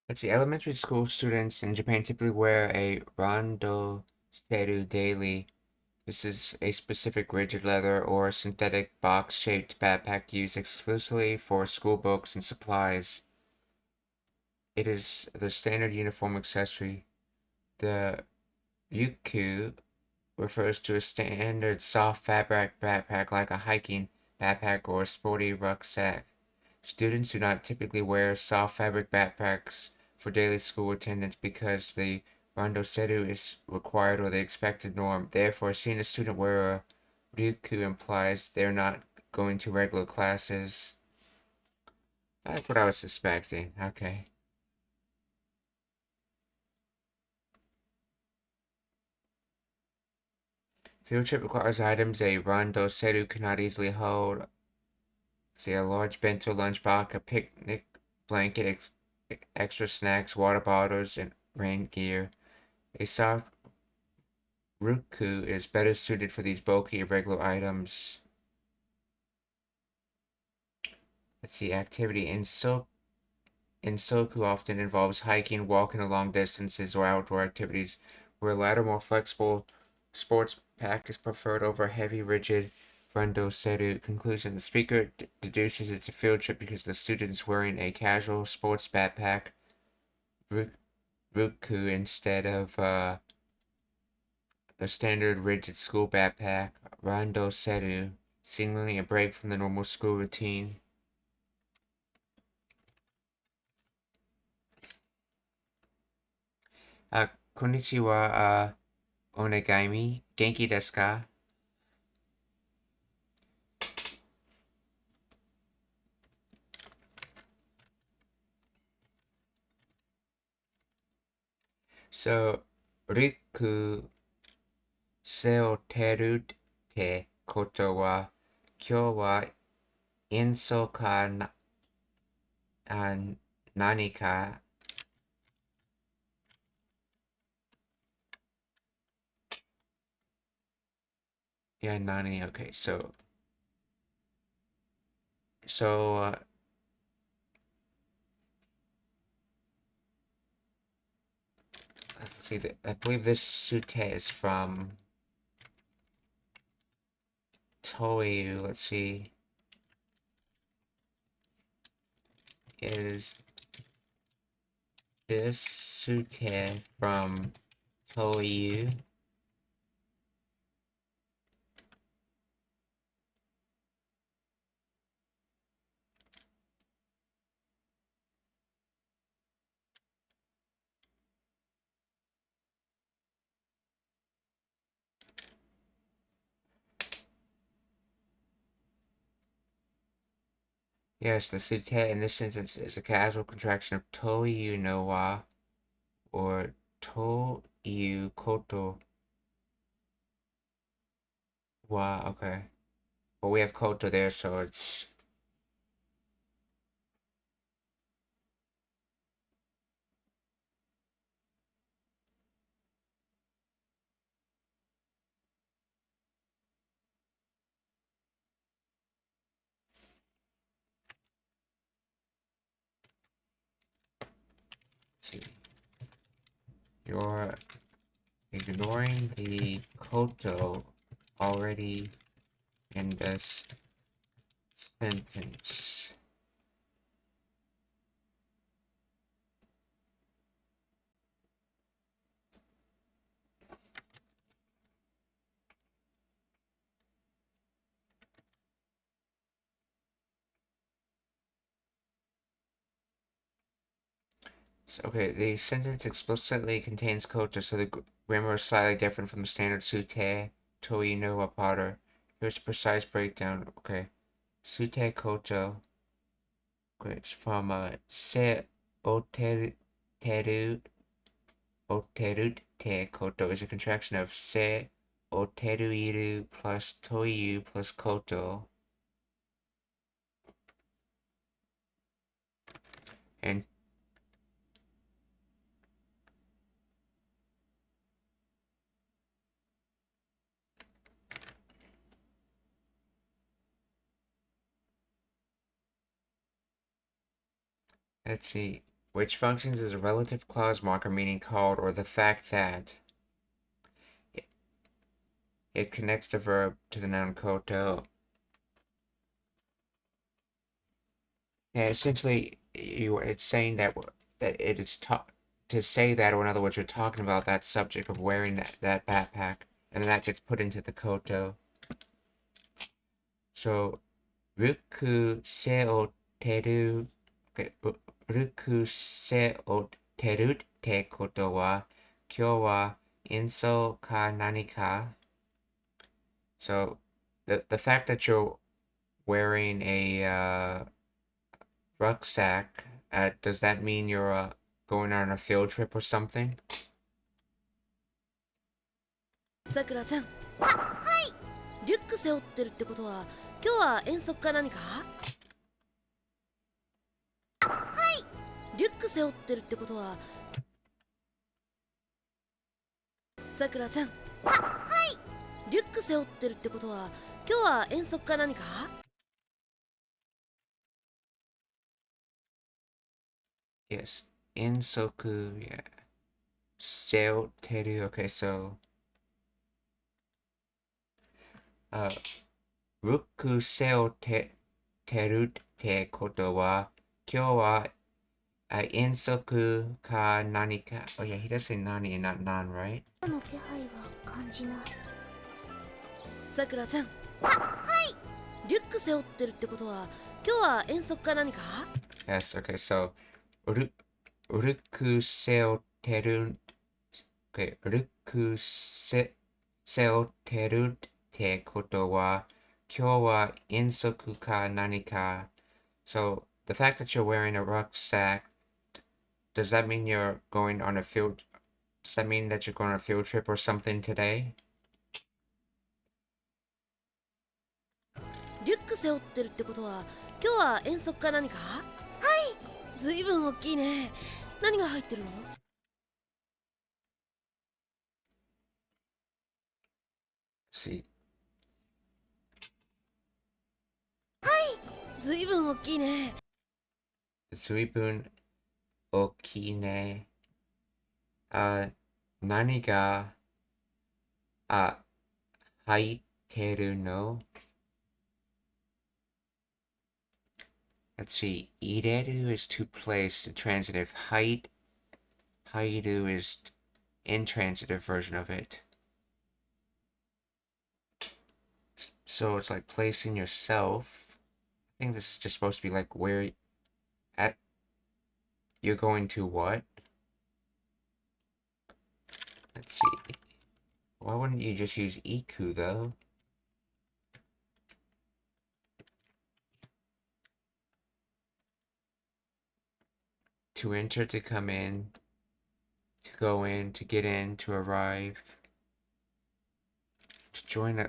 Speaker 1: Let's see, elementary school students in Japan typically wear a rando seru daily. This is a specific rigid leather or synthetic box-shaped backpack used exclusively for school books and supplies. It is the standard uniform accessory. The ryuku refers to a standard soft fabric backpack like a hiking backpack or a sporty rucksack. Students do not typically wear soft fabric backpacks for daily school attendance because the randoseru is required or the expected norm. Therefore, seeing a student wear a ryuku implies they're not going to regular classes. That's what I was suspecting. Okay. Field trip requires items a rondo seru cannot easily hold. Say a large bento lunchbox, a picnic blanket, extra snacks, water bottles, and rain gear. A soft ruku is better suited for these bulky, irregular items. Let's see, activity in Soku often involves hiking, walking long distances, or outdoor activities, where a lighter, more flexible sports pack is preferred over heavy, rigid Rondo Seru. Conclusion: the speaker deduces it's a field trip because the student is wearing a casual sports backpack, Ruku, instead of a standard rigid school backpack, Rondo Seru, signaling a break from the normal school routine. Konnichiwa, onegaimi. Genki desu ka? So, Riku seoteru te koto wa, kyou wa inso ka nani ka? Yeah, nani. Okay, so let's see. I believe this sute is from Toyu. Let's see. Is this sute from Toyu? Yes, the sute in this sentence is a casual contraction of Toyu no wa, or Toyu koto wa. Okay. Well, we have koto there, so it's... Let's see. You're ignoring the koto already in this sentence. So, okay, the sentence explicitly contains koto, so the grammar is slightly different from the standard sute, toi no wa pattern. Here's a precise breakdown. Okay, sute koto, which from se oteru te koto is a contraction of se oteruiru plus toiu plus koto. And let's see, which functions as a relative clause marker meaning called, or the fact that it connects the verb to the noun koto. Yeah, essentially, it's saying that it is to say that, or in other words, you're talking about that subject of wearing that backpack, and then that gets put into the koto. So, ruku se o teru, okay, ruku se o teru te koto wa, kyou wa inso ka nani ka? So, the fact that you're wearing a rucksack, does that mean you're going on a field trip or something?
Speaker 4: さくらちゃん。リュック背負ってるってことは今日は遠足か何か？リュック背負ってるってことはさくらちゃん。リュック背負ってるってことは今日は遠足か何か？
Speaker 1: Yes, insoku, yeah. Seoteru, okay, so ルック背負ってるってことは今日は遠足か何か。Oh yeah, he does say nani and not nan, right?
Speaker 3: の気配は感じない。
Speaker 4: さくらちゃん。リュック背負ってるってことは今日は遠足か何か？
Speaker 1: Yes, okay, so ルック背負ってる Okay, ルック背負ってるってことは今日は遠足か何か。So the fact that you're wearing a rucksack, does that mean you're going on a field? Does that mean that you're going on a field trip or something today?
Speaker 4: リュック背負ってるってことは今日は遠足か何か？はい。ずいぶん大きいね。何が入ってるの？
Speaker 1: See,
Speaker 4: ずいぶん大きいね。
Speaker 1: 随分大きいね。何が入ってるの？ Let's see. 入れる is to place, the transitive. 入る is intransitive version of it. So it's like placing yourself. I think this is just supposed to be like where you're going to what? Let's see. Why wouldn't you just use iku though? To enter, to come in, to go in, to get in, to arrive, to join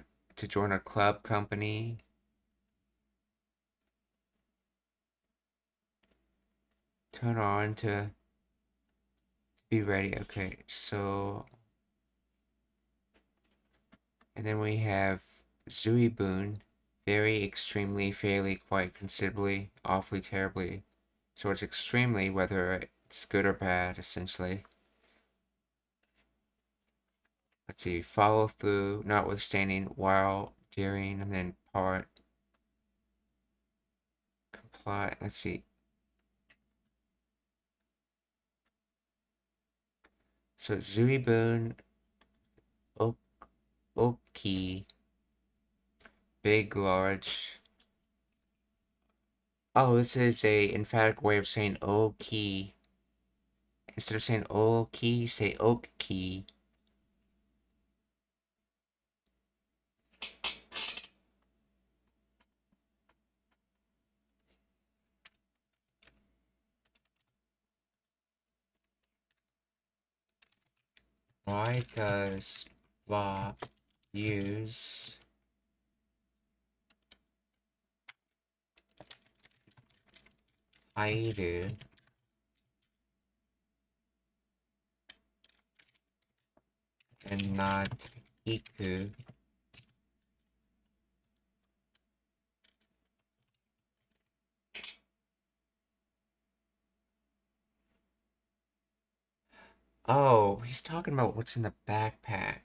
Speaker 1: a club company. Turn on, to be ready. Okay, so and then we have Zuibun, very, extremely, fairly, quite, considerably, awfully, terribly. So it's extremely, whether it's good or bad, essentially. Let's see, follow through, notwithstanding, while, during, and then part. Comply, let's see. So Zuibun, Oki, big, large. Oh, this is a emphatic way of saying Oki. Instead of saying Oki, say Oki. Why does blah use hairu and not iku? Oh, he's talking about what's in the backpack.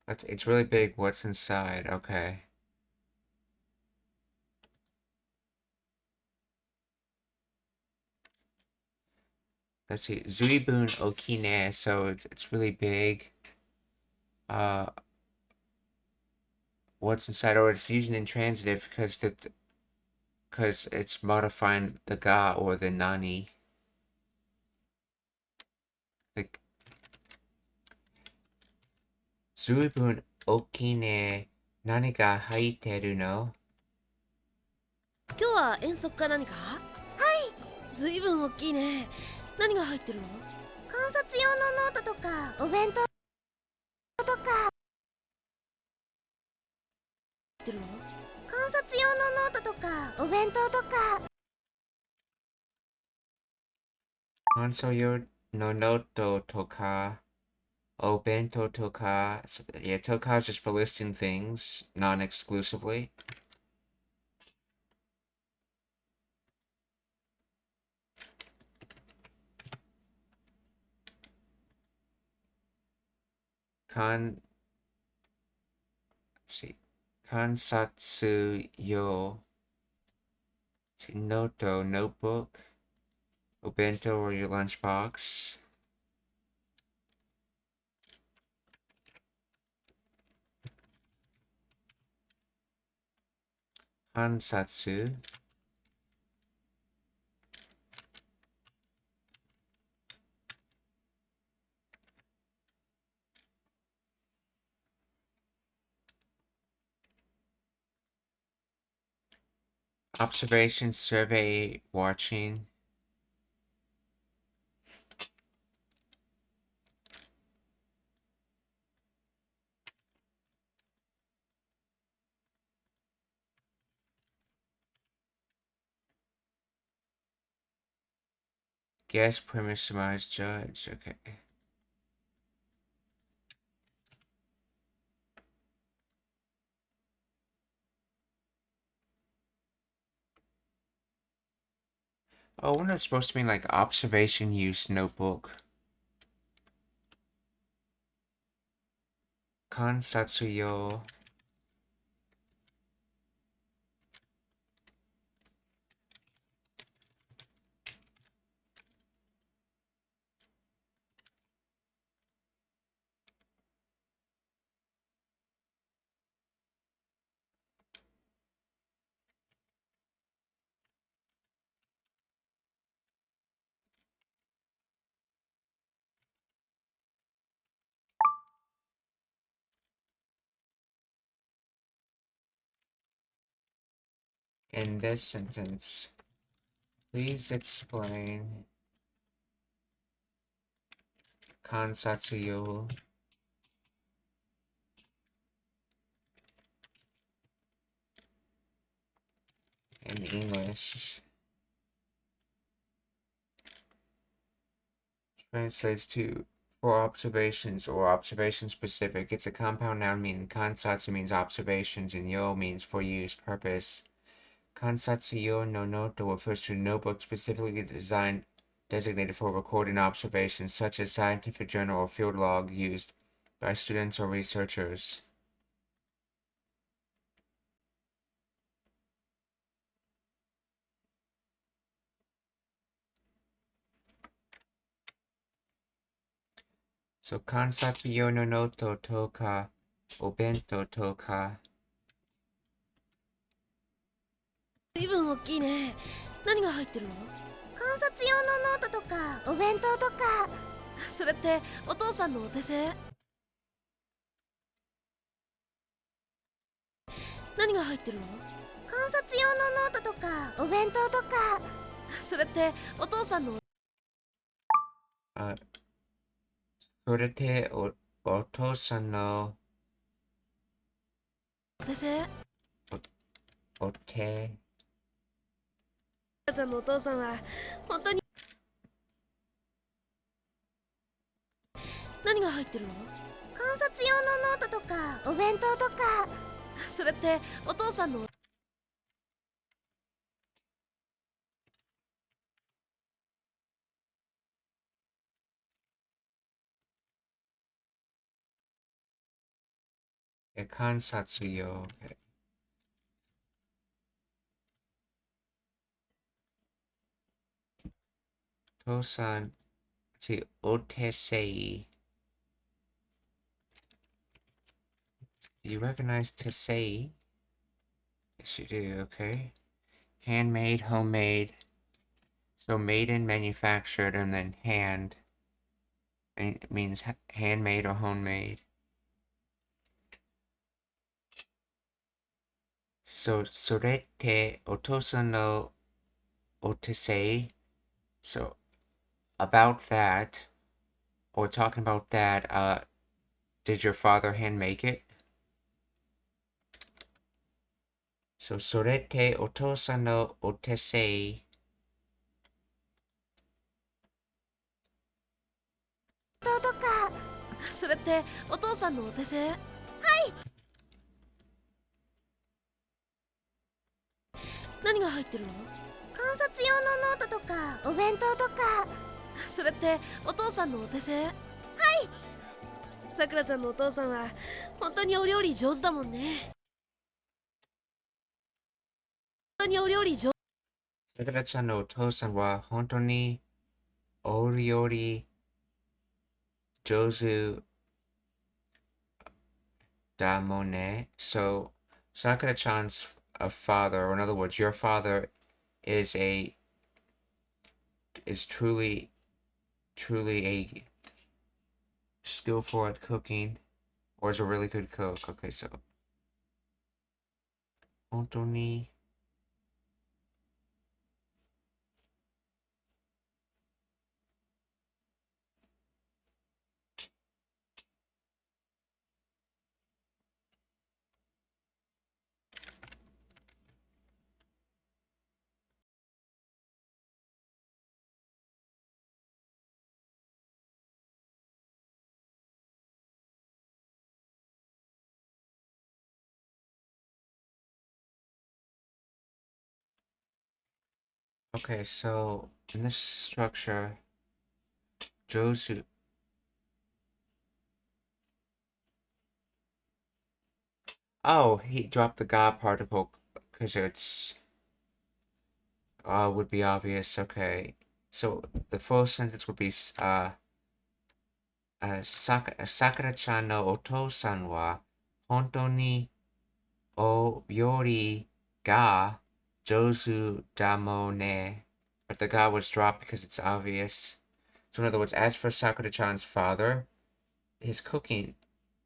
Speaker 1: It's really big. What's inside? Okay. Let's see. Zuibun okine. So it's really big. What's inside? Or it's using intransitive because it's modifying the ga or the nani. The Zuibun 大きいね。何が入ってるの？
Speaker 4: 今日は遠足か何か？はい。ずいぶん大きいね。何が入ってるの？
Speaker 3: 観察用のノートとかお弁当とか。
Speaker 4: 入ってるの？
Speaker 3: 観察用のノートとかお弁当とか。
Speaker 1: 観察用のノートとか、お弁当とか。Yeah, toka is just for listing things, non-exclusively. Let's see. Kansatsu yo. Let's see, noto, notebook. Obento or your lunchbox. Kansatsu. Observation, survey, watching. Guess, premise, surmise, judge. Okay. Oh, wasn't it supposed to mean like observation use notebook? Kansatsu yo. In this sentence, please explain kansatsu yo in English. Translates to for observations or observation specific. It's a compound noun meaning kansatsu means observations and yo means for use, purpose. Kansatsu yo no noto refers to a notebook specifically designed designated for recording observations such as scientific journal or field log used by students or researchers. So kansatsu yo no noto to ka obento to ka.
Speaker 4: ずいぶん大きいね。何が入ってるの？
Speaker 3: 観察用のノートとかお弁当とか。
Speaker 4: それってお父さんのお手製？何が入ってるの？
Speaker 3: 観察用のノートとかお弁当とか。
Speaker 4: それってお父さんの。
Speaker 1: それってお父さんの
Speaker 4: お手製？
Speaker 1: お手。
Speaker 4: 赤ちゃんのお父さんは本当に。何が入ってるの？
Speaker 3: 観察用のノートとかお弁当とか。
Speaker 4: それってお父さんの。
Speaker 1: 観察用。父さん、お手製。Do you recognize tesei? Yes, you do, okay. Handmade, homemade. So made and manufactured, and then hand. It means handmade or homemade. So, それってお父さんのお手製? So, about that, or talking about that, did your father hand make it? So, それってお父さんのお手製?
Speaker 3: 弟か。
Speaker 4: それってお父さんのお手製？何が入ってるの？
Speaker 3: 観察用のノートとかお弁当とか。
Speaker 4: それってお父さんのお手製？さくらちゃんのお父さんは本当にお料理上手だもんね。本当にお料理上手。
Speaker 1: さくらちゃんのお父さんは本当にお料理上手だもんね. So, Sakura-chan's father, or in other words, your father is truly a skillful at cooking, or is a really good cook. Okay, so 本当に Okay, so in this structure, Josu. Oh, he dropped the God particle because it's would be obvious. Okay, so the full sentence would be Sakura-chan no otou-san wa hontou ni o yori ga jozu damo ne. But the ga was dropped because it's obvious. So in other words, as for Sakura-chan's father, his cooking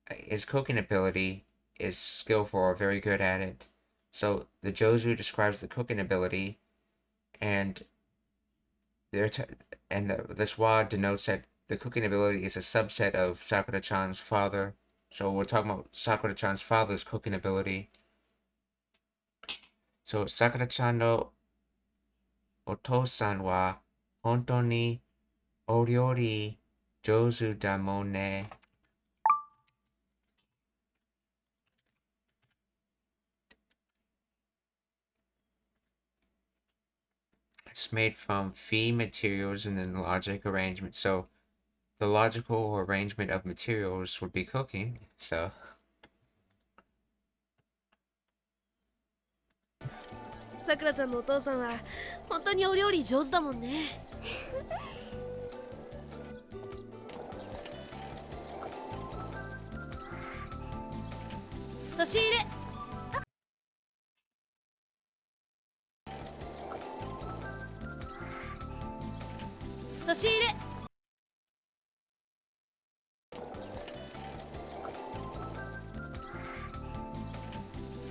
Speaker 1: ability is skillful or very good at it. So the Jozu describes the cooking ability, and this wa denotes that the cooking ability is a subset of Sakura-chan's father. So we're talking about Sakura-chan's father's cooking ability. So Sakura-chan no otou-san wa hontou ni o ryori jozu da mo ne. It's made from fee materials and then logic arrangement. So the logical arrangement of materials would be cooking. So
Speaker 4: さくらちゃんのお父さんは本当にお料理上手だもんね。差し入れ。差し入れ。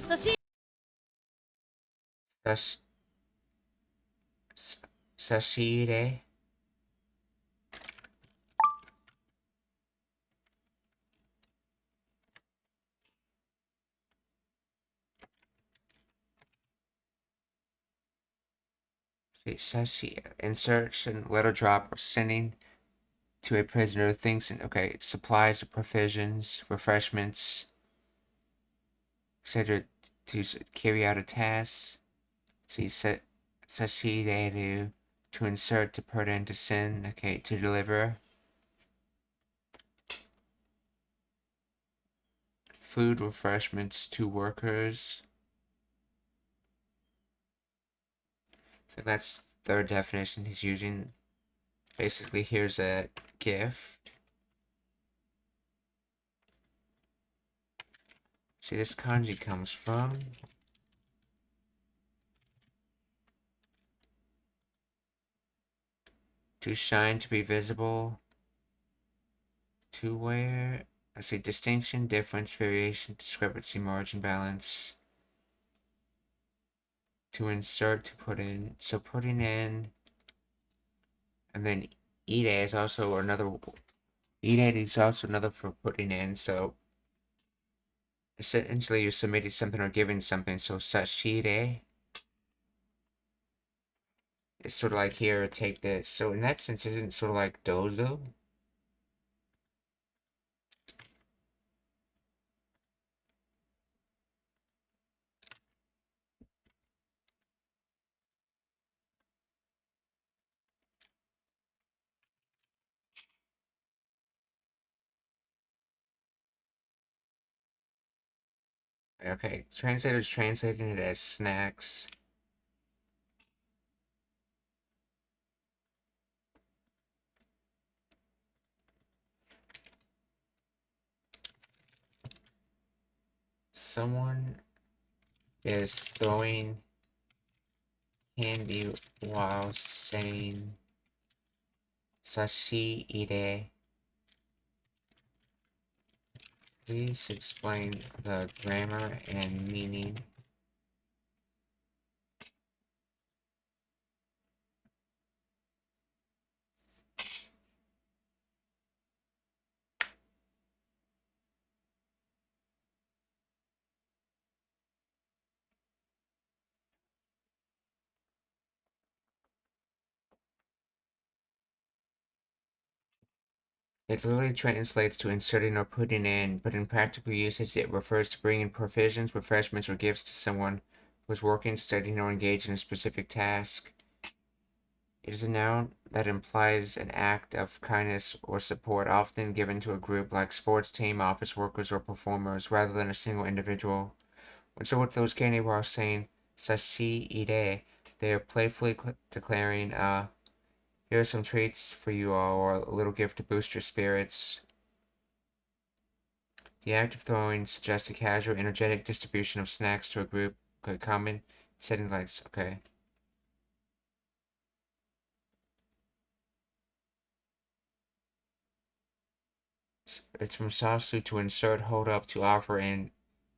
Speaker 4: 差し入れ。
Speaker 1: 差し入れ. Insertion, letter drop, or sending to a prisoner things. Okay, supplies, provisions, refreshments, etc. to carry out a task. See, sashireru, to insert, to put in, to send. Okay, to deliver. Food, refreshments to workers. So that's third definition he's using. Basically, here's a gift. See, this kanji comes from to shine, to be visible, to wear. Let's see, distinction, difference, variation, discrepancy, margin, balance. to insert, to put in. So putting in, and then ide is also another. Ide is also another for putting in. So essentially, you're submitting something or giving something. So sashire is sort of like here, take this. So in that sense, isn't it sort of like dozo? Okay, translators translating it as snacks. Someone is throwing candy while saying sashi ire. Please explain the grammar and meaning. It literally translates to inserting or putting in, but in practical usage it refers to bringing provisions, refreshments, or gifts to someone who is working, studying, or engaged in a specific task. It is a noun that implies an act of kindness or support, often given to a group like sports team, office workers, or performers, rather than a single individual. When someone throws candy while saying sashi ire, they are playfully declaring, here are some treats for you all, or a little gift to boost your spirits. The act of throwing suggests a casual, energetic distribution of snacks to a group. Okay, common setting likes. Okay. It's from sasu, to insert, hold up, to offer, and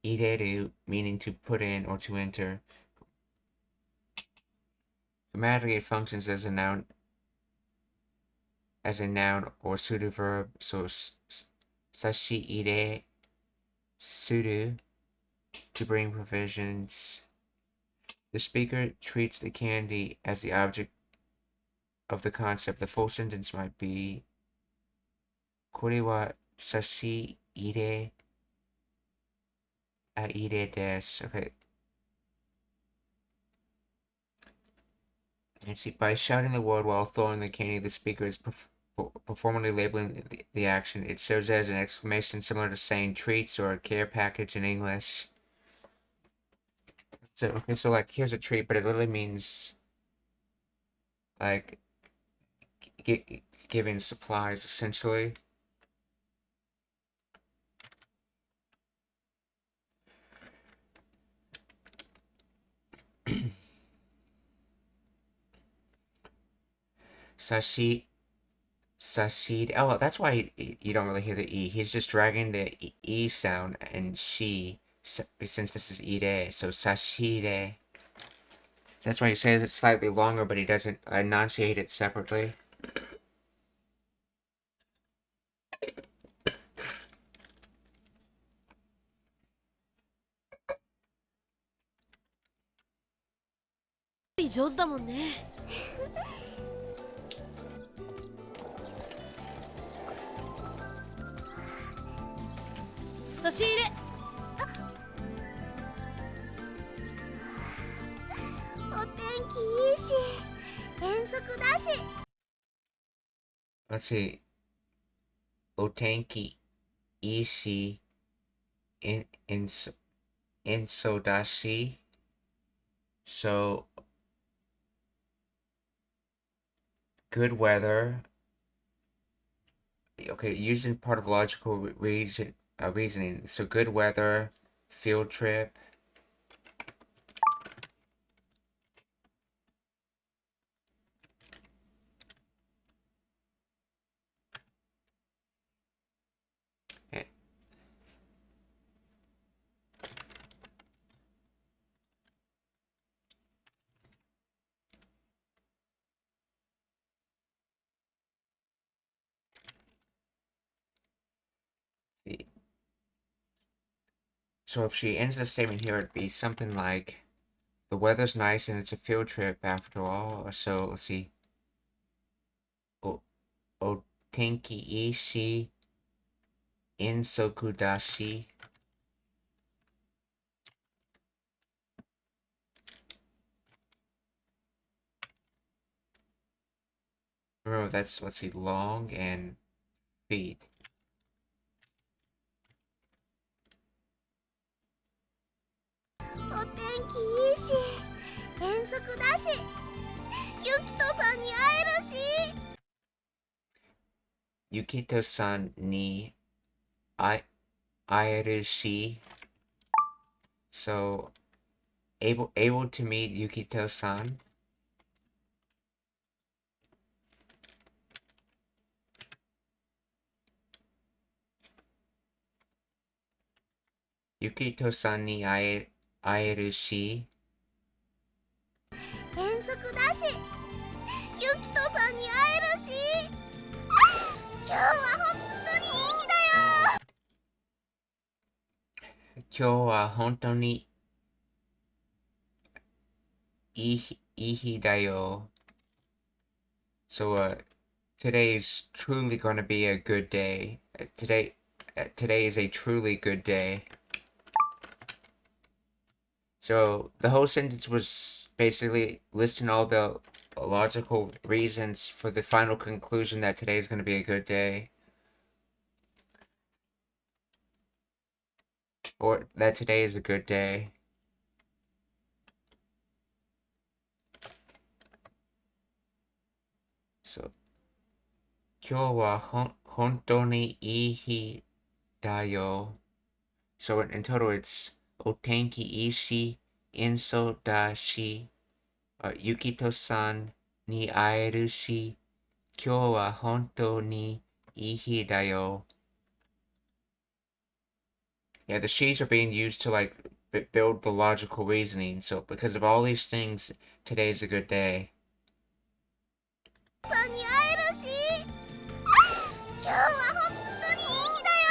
Speaker 1: ideru, meaning to put in or to enter. Grammatically, it functions as a noun or pseudo verb. So sashi ire suru, to bring provisions. The speaker treats the candy as the object of the concept. The full sentence might be, これは差し入れ、入れです。Okay. And see, by shouting the word while throwing the candy, the speaker is performantly labeling the action. It serves as an exclamation similar to saying treats or a care package in English. So, okay, so like, here's a treat, but it literally means like giving supplies essentially. Sashi Sashid. Oh, that's why you don't really hear the E. He's just dragging the E sound and she, since this is ire, so sashire. That's why he says it slightly longer, but he doesn't enunciate it separately.
Speaker 4: 上手だもんね。差し入れ。
Speaker 3: お天気いいし遠足だし。
Speaker 1: Let's see. Otenki ishi in sodashi. So good weather. Okay, using part of logical reasoning. So good weather, field trip. So if she ends the statement here, it'd be something like, the weather's nice and it's a field trip after all. So let's see. O tenki ishi insoku dashi. Remember, that's, let's see, long and feet.
Speaker 3: O tenki ii shi, ensoku da shi, Yukito-san ni aeru shi.
Speaker 1: Yukito-san ni aeru shi. So able to meet Yukito-san. Yukito-san ni aeru shi.
Speaker 3: 遠足だし、ゆきとさんに会えるし、今日は本当にいい日だよ。
Speaker 1: 今日は本当にいい日だよ. So today is truly going to be a good day. Today is a truly good day. So the whole sentence was basically listing all the logical reasons for the final conclusion that today is going to be a good day. Or that today is a good day. So 今日は本当にいい日だよ. So in total it's お天気いいし、演奏だし、ゆきとさんに会えるし、今日は本当にいい日だよ. Yeah, the she's are being used to like build the logical reasoning. So because of all these things, today's a good day.
Speaker 3: さんに会えるし、今日は本当にいい日だよ。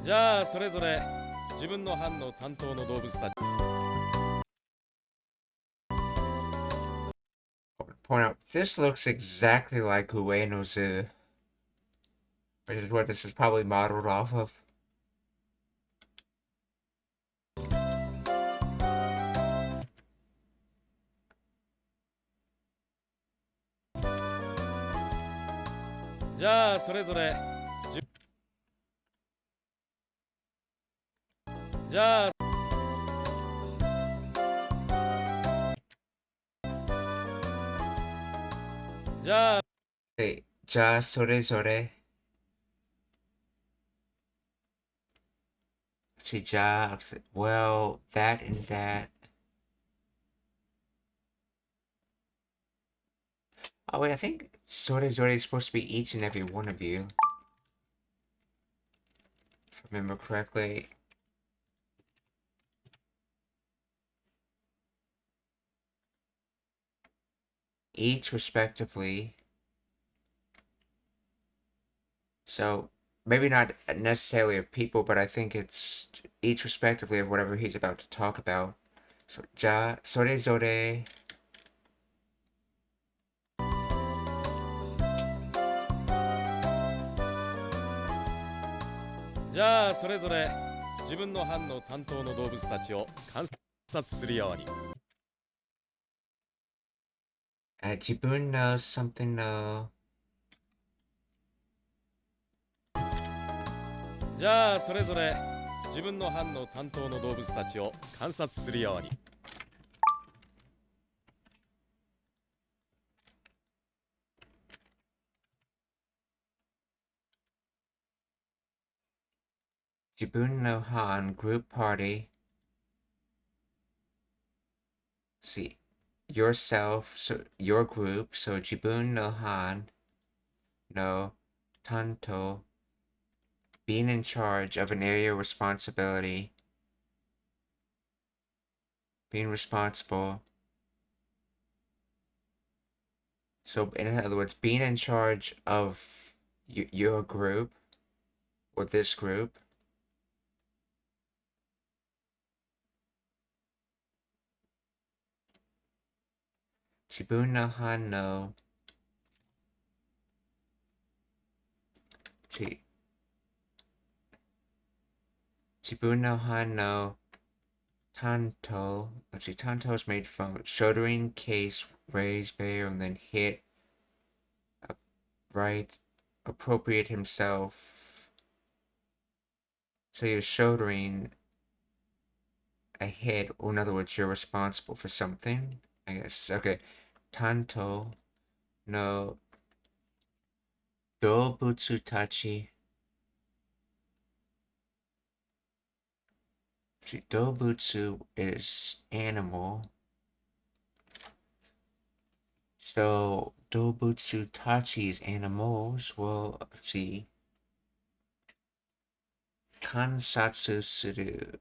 Speaker 5: じゃあそれぞれ自分の班の担当の動物たち
Speaker 1: Point out, this looks exactly like Ueno Zoo, which is what this is probably modeled off of.
Speaker 5: じゃあそれぞれじゃあじゃあ
Speaker 1: Hey, じゃあそれぞれ See, じゃあ well, that and that. Oh wait, I think Sore is supposed to be each and every one of you. If I remember correctly. Each respectively. So, maybe not necessarily of people, but I think it's each respectively of whatever he's about to talk about. So, じゃあそれぞれ
Speaker 5: じゃあそれぞれ自分の班の担当の動物たちを観察するように
Speaker 1: 自分の something の
Speaker 5: じゃあそれぞれ自分の班の担当の動物たちを観察するように
Speaker 1: 自分の班 group party. See. yourself, so your group, so jibun no han no tanto, being in charge of an area responsibility, being responsible. So in other words, being in charge of your group or this group. Jibun no han no. See. Jibun no han no tanto. Let's see, tanto is made from shouldering, case, raise, bear, and then hit, right, appropriate himself. So you're shouldering a hit, or in other words, you're responsible for something, I guess. Okay. Tanto no Dobutsutachi. See, Dobutsu is animal. So Dobutsu Tachi's animals. Well, let's see. Kansatsu suru.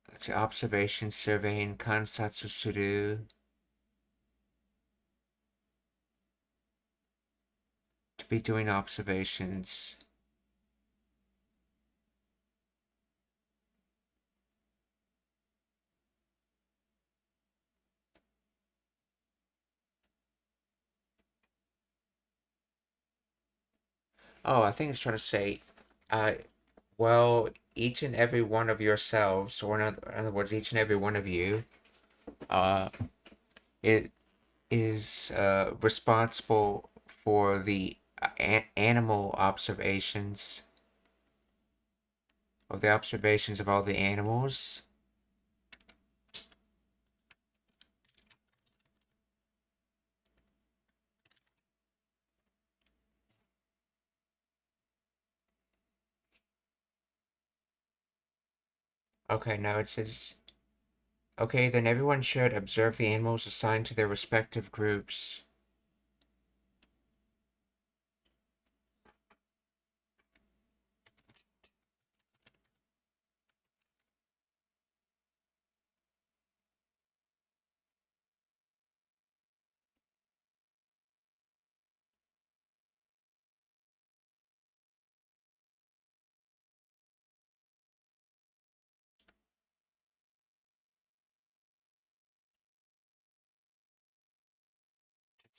Speaker 1: Let's see. Observation, surveying, kansatsu suru. To be doing observations. Oh, I think it's trying to say, well, each and every one of yourselves, or in other words, each and every one of you, it is responsible for the animal observations, of the observations of all the animals. Okay, now it says, okay, then everyone should observe the animals assigned to their respective groups.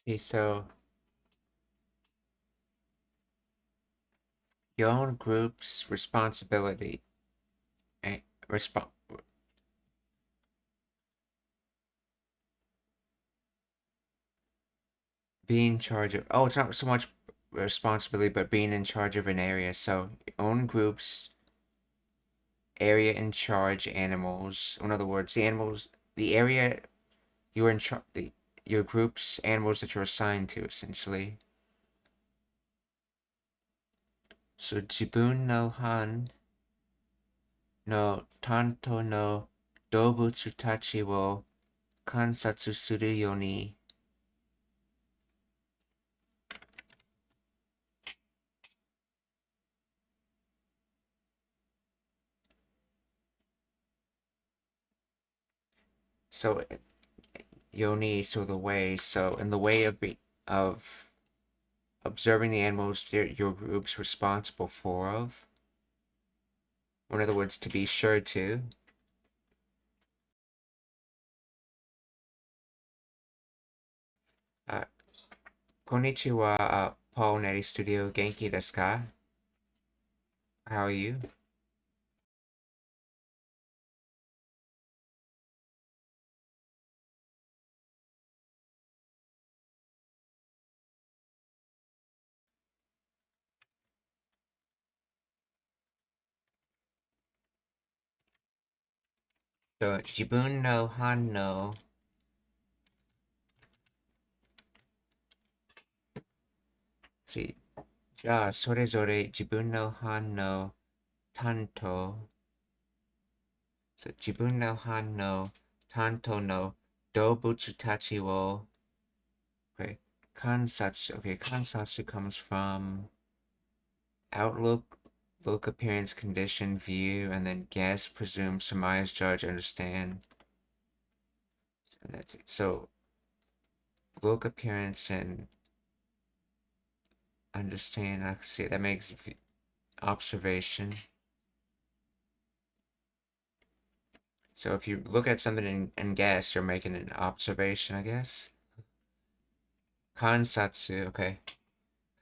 Speaker 1: See, so your own group's responsibility, resp being in charge of, oh, it's not so much responsibility, but being in charge of an area. So your own group's area in charge animals. In other words, the animals, the area you're in charge, your group's animals that you're assigned to, essentially. So jibun no han no tanto no dobutsu tachi wo kansatsu suru yo ni. So yoni, so the way. So in the way of observing the animals your group's responsible for of. Or in other words, to be sure to. Konnichiwa, Paul Netty Studio. Genki desu ka? How are you? So, jibun no han no. Let's see. じゃあ、それぞれ自分の班の担当、自分の班の担当の動物たちを、okay, 観察, okay, 観察 comes from outlook, look, appearance, condition, view, and then guess, presume, surmise, judge, understand. So that's it. So, look, appearance, and understand. I see that makes observation. So if you look at something and guess, you're making an observation, I guess. Kansatsu, okay.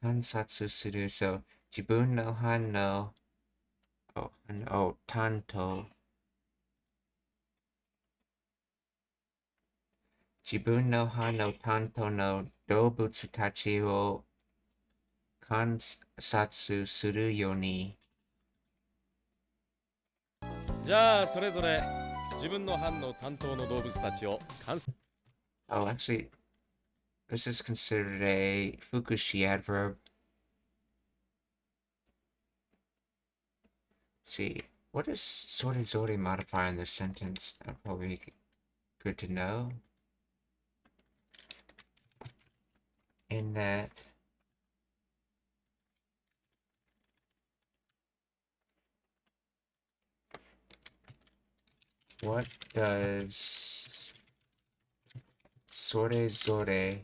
Speaker 1: Kansatsu suru. So, jibun no han no. Oh, tanto. Jibun no han no tanto no dobutsu tachi wo kansatsu suru yo ni.
Speaker 5: じゃあそれぞれ自分の班の担当の動物たちを観察。
Speaker 1: Oh, actually, this is considered a fukushi adverb. Let's see. What does sorizori modify in this sentence? That'd probably be good to know. In that what does sorizore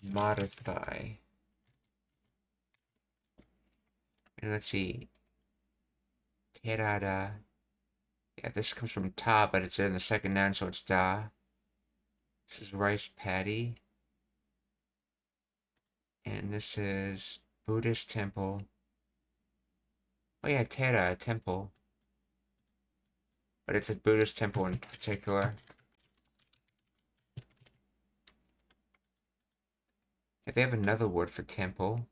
Speaker 1: modify? And let's see. Terada. Yeah, this comes from ta, but it's in the second noun, so it's da. This is rice paddy. And this is Buddhist temple. Oh yeah, Tera, temple. But it's a Buddhist temple in particular. If they have another word for temple.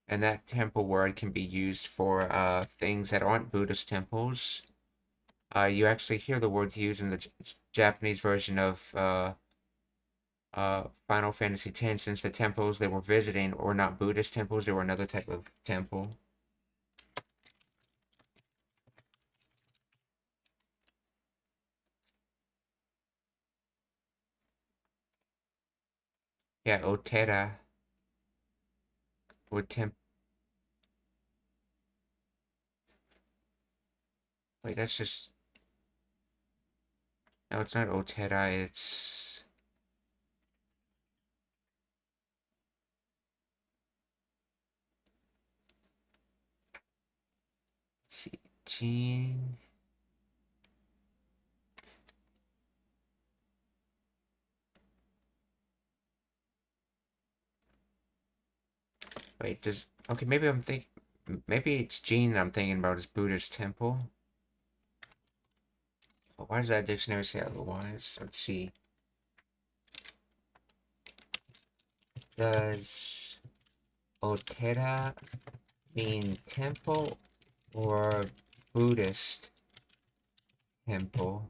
Speaker 1: And that temple word can be used for things that aren't Buddhist temples. You actually hear the words used in the Japanese version of Final Fantasy X, since the temples they were visiting were not Buddhist temples, they were another type of temple. Yeah, Otera would Wait, that's just... No, it's not Otera, it's... Let's see, Jean... Wait, does... Okay, maybe I'm thinking... Maybe it's Jean I'm thinking about as Buddhist temple. But why does that dictionary say otherwise? Let's see. Does Otera mean temple or Buddhist temple?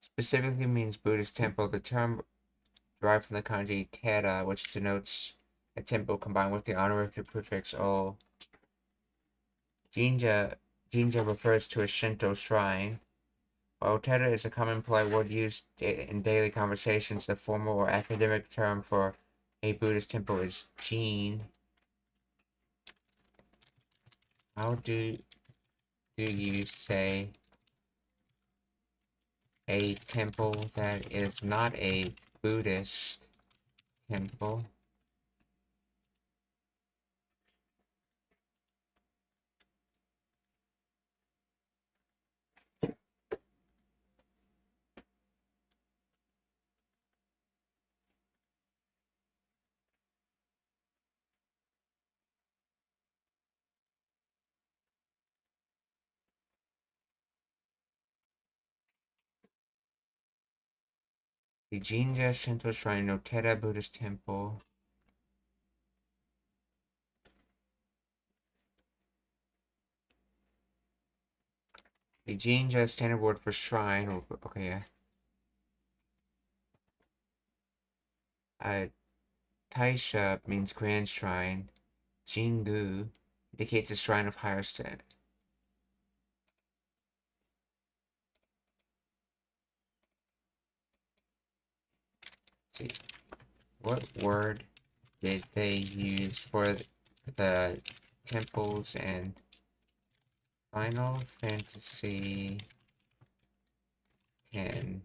Speaker 1: Specifically means Buddhist temple. The term derived from the kanji tera, which denotes a temple combined with the honorific prefix o. Jinja refers to a Shinto shrine. While tera is a common polite word used in daily conversations, the formal or academic term for a Buddhist temple is jin. How do you say a temple that is not a Buddhist temple? The Jinja Shinto Shrine no Tera Buddhist Temple The Jinja is standard word for shrine. Or, okay, yeah. Taisha means grand shrine. Jingu indicates a shrine of higher standard. See, what word did they use for the temples and Final Fantasy X?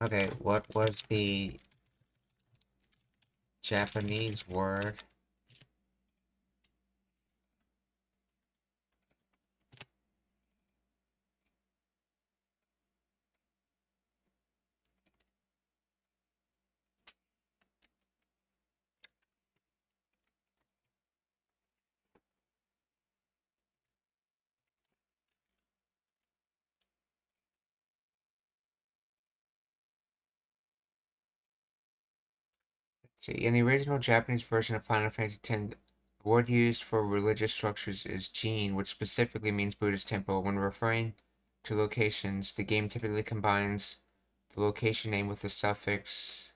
Speaker 1: Okay, what was the Japanese word? See, in the original Japanese version of Final Fantasy X, the word used for religious structures is jin, which specifically means Buddhist temple. When referring to locations, the game typically combines the location name with the suffix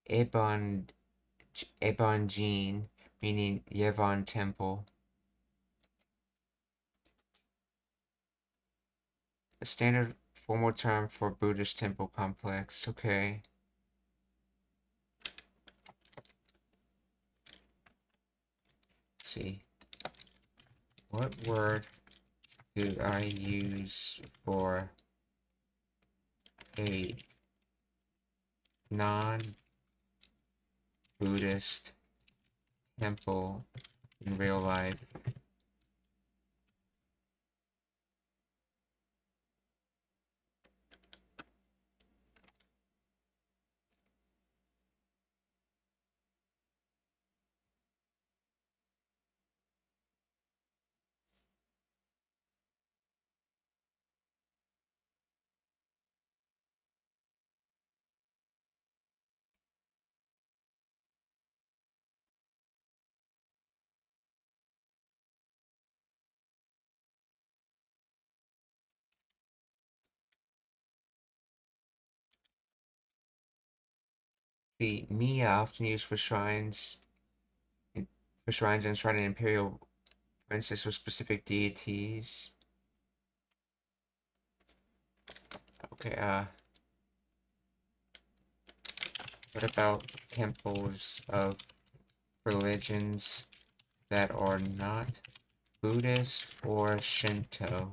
Speaker 1: ebon, ebonjin, meaning Yevon temple. A standard formal term for Buddhist temple complex. Okay. Let's see. What word do I use for a non-Buddhist temple in real life? The Miya often used for shrines and enshrining imperial princess or specific deities. Okay, what about temples of religions that are not Buddhist or Shinto?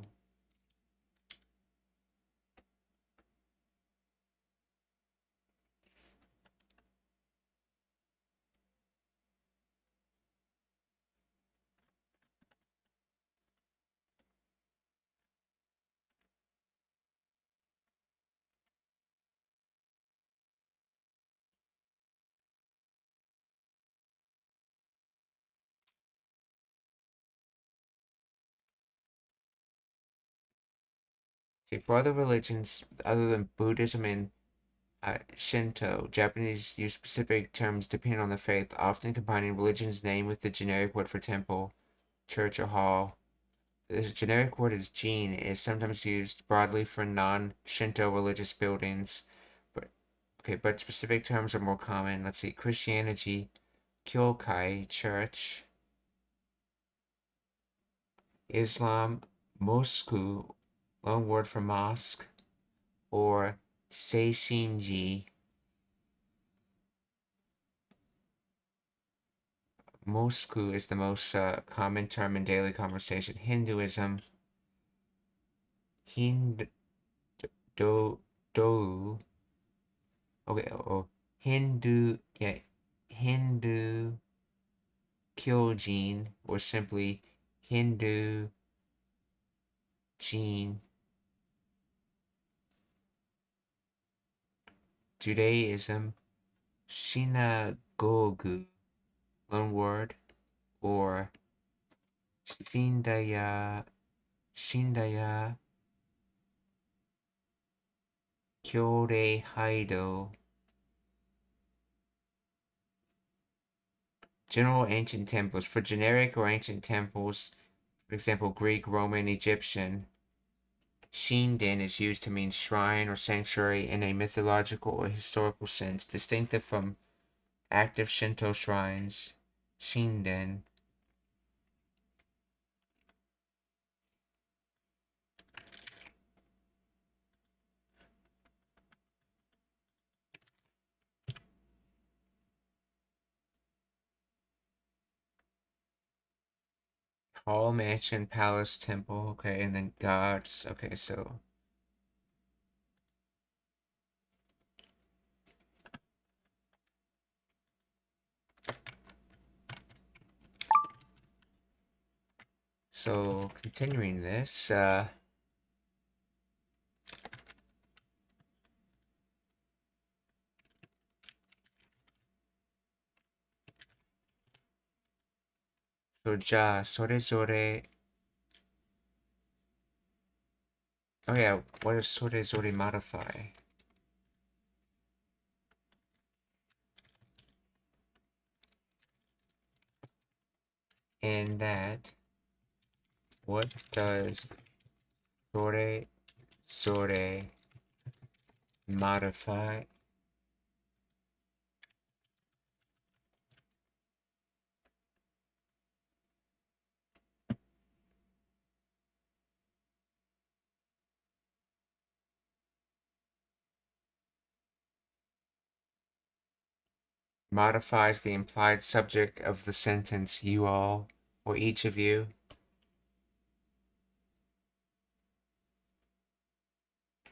Speaker 1: See, for other religions other than Buddhism and Shinto, Japanese use specific terms depending on the faith, often combining religion's name with the generic word for temple, church, or hall. The generic word is jin is sometimes used broadly for non-Shinto religious buildings, but specific terms are more common. Let's see, Christianity, kyokai, church; Islam, mosque, long word for mosque; or seishinji. Mosque is the most common term in daily conversation. Hinduism, Hindu, do, okay, Hindu, yeah, Hindu, Kyojin, or simply Hindu, Jin. Judaism, synagogue, one word, or Shindaya, Kyore Haido. General ancient temples. For generic or ancient temples, for example, Greek, Roman, Egyptian, Shinden is used to mean shrine or sanctuary in a mythological or historical sense, distinctive from active Shinto shrines. Shinden. Hall, mansion, palace, temple. Okay, and then gods. Okay, so continuing this, sorezore. Oh yeah, what does sorezore modify? And that, what does sorezore modify? Modifies the implied subject of the sentence you all, or each of you.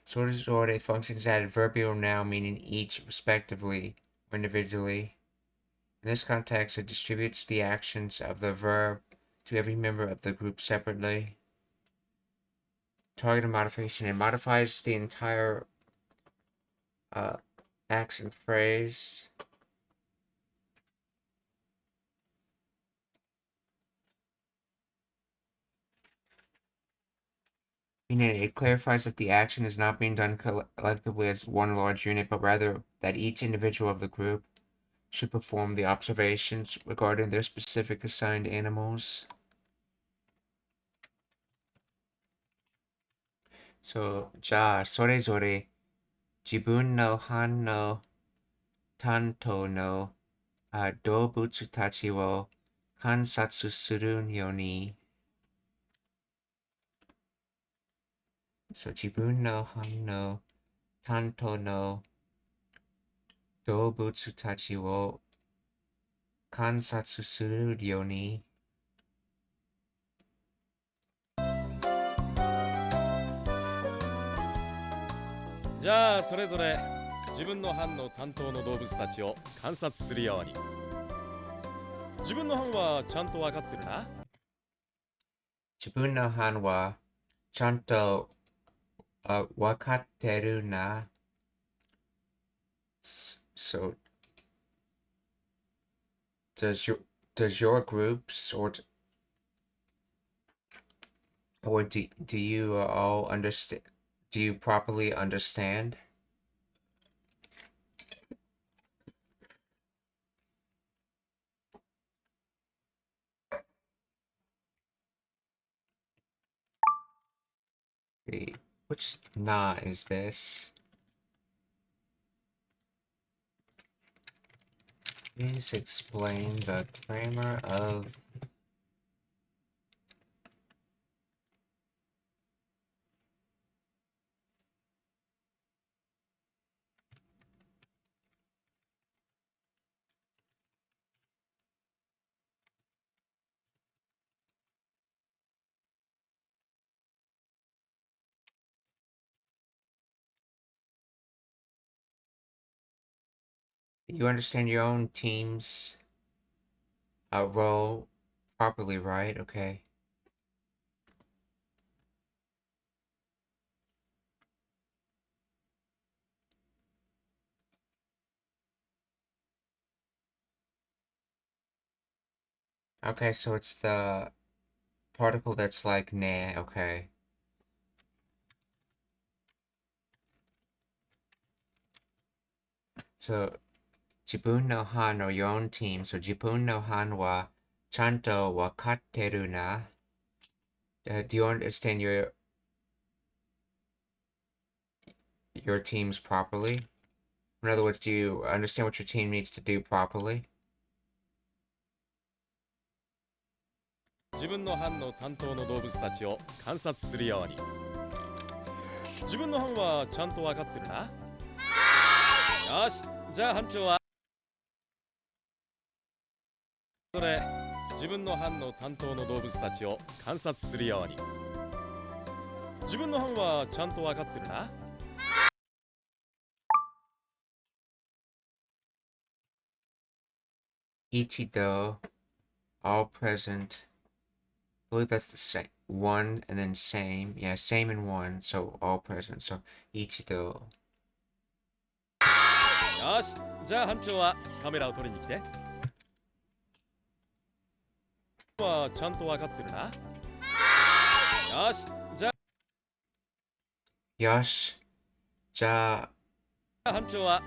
Speaker 1: Sorezore functions as adverbial noun meaning each respectively or individually. In this context, it distributes the actions of the verb to every member of the group separately. Targeted modification. It modifies the entire action phrase. Meaning it clarifies that the action is not being done collectively as one large unit, but rather that each individual of the group should perform the observations regarding their specific assigned animals. So, じゃあ、それぞれ自分の班の担当の動物たちを観察するように。So, 自分の班の担当の動物たちを観察するように。
Speaker 5: じゃあそれぞれ自分の班の担当の動物たちを観察するように。自分の班はちゃんと分かってるな。
Speaker 1: 自分の班はちゃんと分かってるな。So, does your groups or do you all understand? Do you properly understand? Which na is this? Please explain the grammar of you understand your own team's role properly, right? Okay. Okay, so it's the particle that's like ne, okay. So, 自分の班の4 team. So, 自分の班はちゃんとわかってるな。Do you understand your teams properly? In other words, do you understand what your team needs to do properly?
Speaker 5: 自分の班の担当の動物たちを観察するように。自分の班はちゃんとわかってるな。よし、じゃあ班長はそれ自分の班の担当の動物たちを観察するように。自分の班はちゃんとわかってるな。
Speaker 1: Ichido, all present. I believe that's the same. One and then same. Yeah, same and one. So all present. So Ichido.
Speaker 5: よし、じゃあ班長はカメラを撮りに来て。はちゃんとわかってるな。よし、じゃあ
Speaker 1: Yosh, Ja,
Speaker 5: 班長は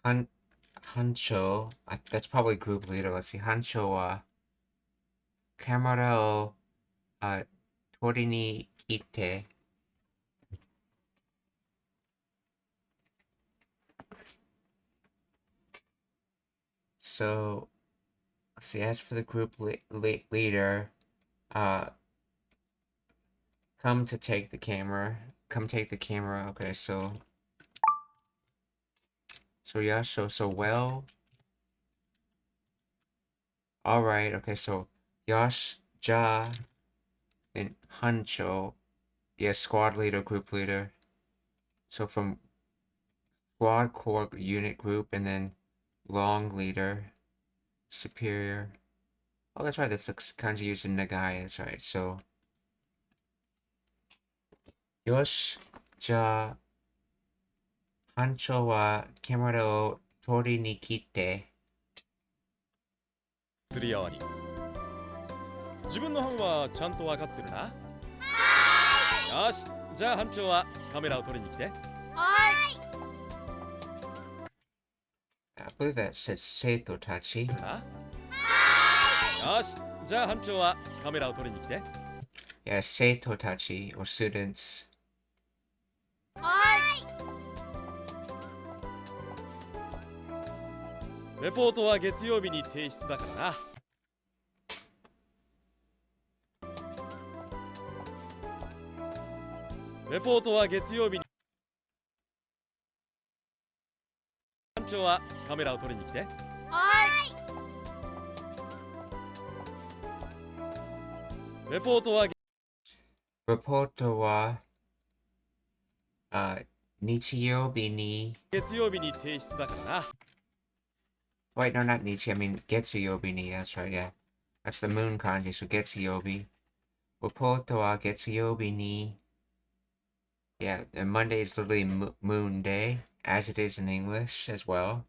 Speaker 1: Hancho. That's probably group leader. Let's see. Hancho, camera o, tori ni kite. So, let's see. As for the group leader, come to take the camera. Come take the camera. Okay, so yeah, so well. All right. Okay, so Yosh, Ja, and Hancho. Yeah, squad leader, group leader. So from squad, core, unit, group, and then long leader, superior. Oh, that's right. That's the kanji used in Nagai. That's right. So Yosh, Ja, Hancho wa camera o tori ni kite.
Speaker 5: するように。自分の班はちゃんとわかってるな。よし、じゃあ班長はカメラを撮りに来て。
Speaker 1: I believe that said Seito Tachi.
Speaker 5: な。よし、じゃあ班長はカメラを撮りに来て。
Speaker 1: Yeah, Seito Tachi or students.
Speaker 5: レポートは月曜日に提出だからな。レポートは月曜日に。班長はカメラを撮りに来て。レポートは
Speaker 1: Reporto wa, 日曜日に
Speaker 5: 月曜日に提出だからな。
Speaker 1: Wait, no, not Nietzsche. I mean, Getsuyobi ni. That's right, yeah. That's the moon kanji, so Getsuyobi. Reporto wa Getsuyobi ni. Yeah, and Monday is literally moon day, as it is in English as well.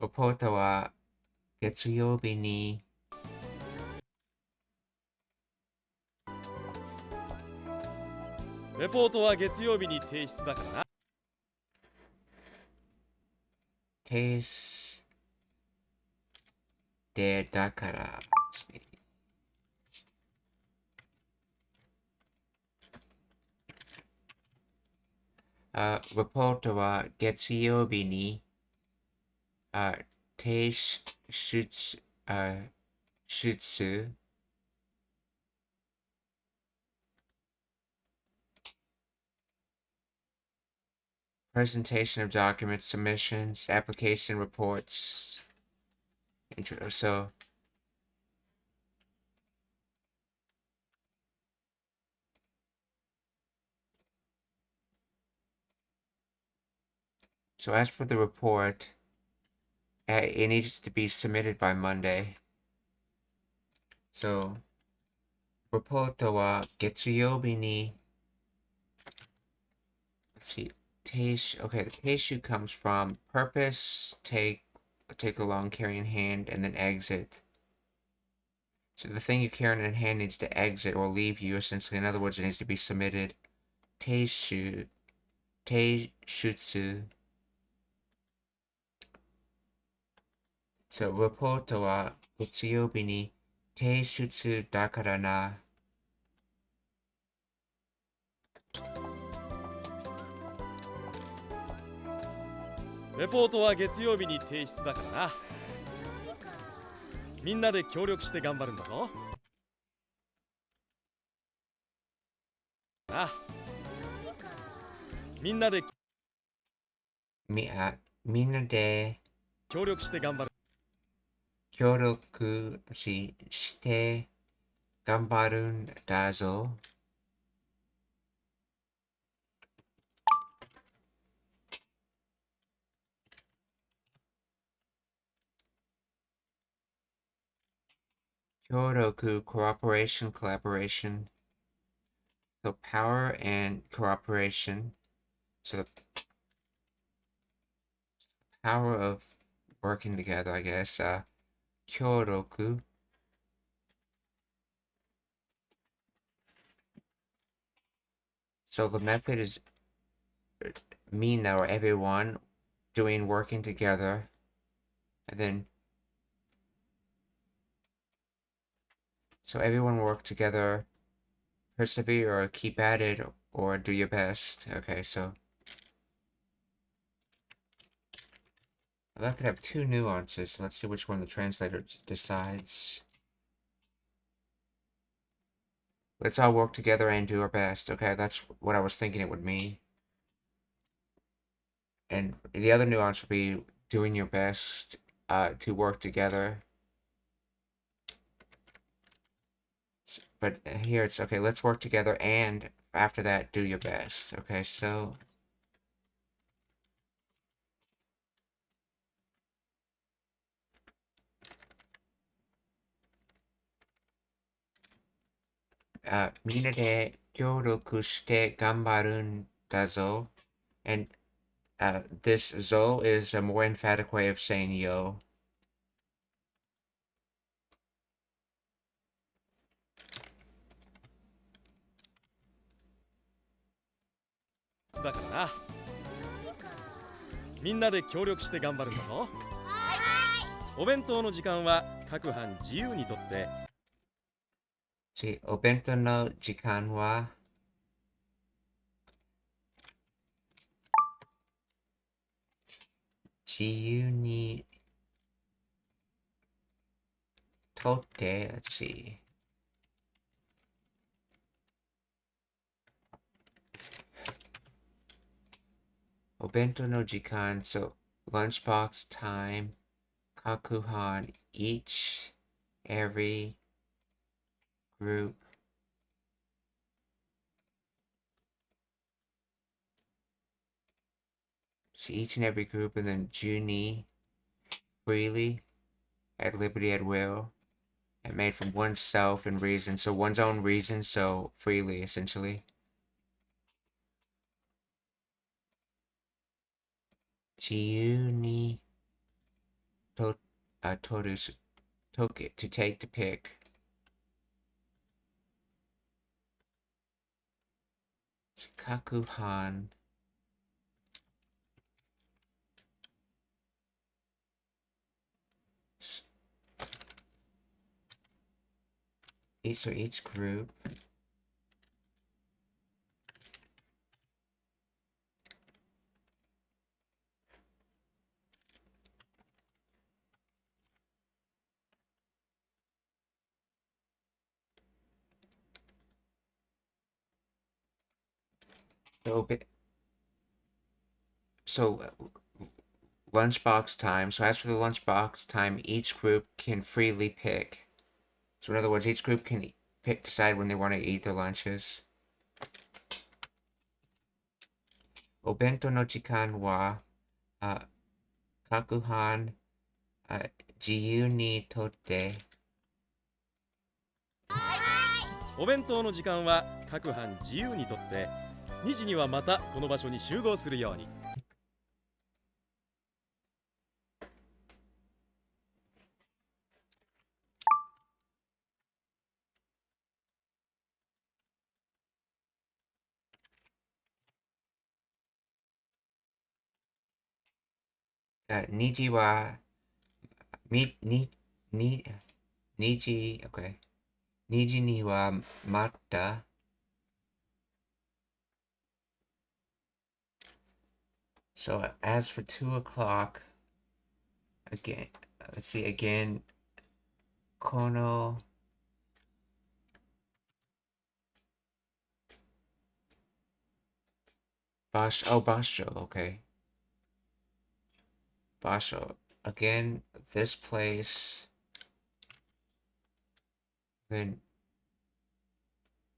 Speaker 1: Reporto wa Getsuyobi ni.
Speaker 5: レポートは月曜日に提出だからな。
Speaker 1: Case de dakara. Let's see. Reporto wa Getsuyobi ni. Shutsu. Presentation of documents, submissions, application reports. So as for the report, it needs to be submitted by Monday. So, reporto wa getsuyobi ni. Let's see. Okay, the teishu comes from purpose, take a long carry in hand, and then exit. So the thing you carry in hand needs to exit or leave you, essentially. In other words, it needs to be submitted. Teishutsu. So, レポートは月曜日に提出だからな。
Speaker 5: レポートは月曜日に提出だからな。みんなで協力して頑張るんだぞ。みんなで
Speaker 1: みんなで
Speaker 5: 協力して頑張る。
Speaker 1: 協力して頑張るんだぞ。協力 cooperation, collaboration. So power and cooperation. So the power of working together, I guess. 協力. So the method is mina or everyone working together. And then so everyone work together, persevere or keep at it or do your best. Okay, so that could have two nuances. Let's see which one the translator decides. Let's all work together and do our best. Okay, that's what I was thinking it would mean. And the other nuance would be doing your best to work together. But here it's, okay, let's work together and after that, do your best. Okay, so...みんなで協力して頑張るんだぞ. And this zo is a more emphatic way of saying yo.
Speaker 5: だからな。みんなで協力して頑張るんだぞ。お弁当の時間は各班自由にとって。
Speaker 1: お弁当の時間は自由にとって、let's see. お弁当の時間 so lunchbox time 各班 each every group so each and every group and then Juni freely at liberty at will and made from oneself and reason so one's own reason so freely essentially 自由にと取る took it to take to pick 各班 each group so lunchbox time. So as for the lunchbox time, each group can freely pick. So in other words, each group can decide when they want to eat their lunches. お弁当の時間は各班自由にとって
Speaker 5: お弁当の時間は各班自由にとって2時にはまたこの場所に集合するように。
Speaker 1: 2時は、2時、okay. 2時には待った。So as for 2 o'clock, again, let's see, again, この場所, okay. 場所. Again, this place. Then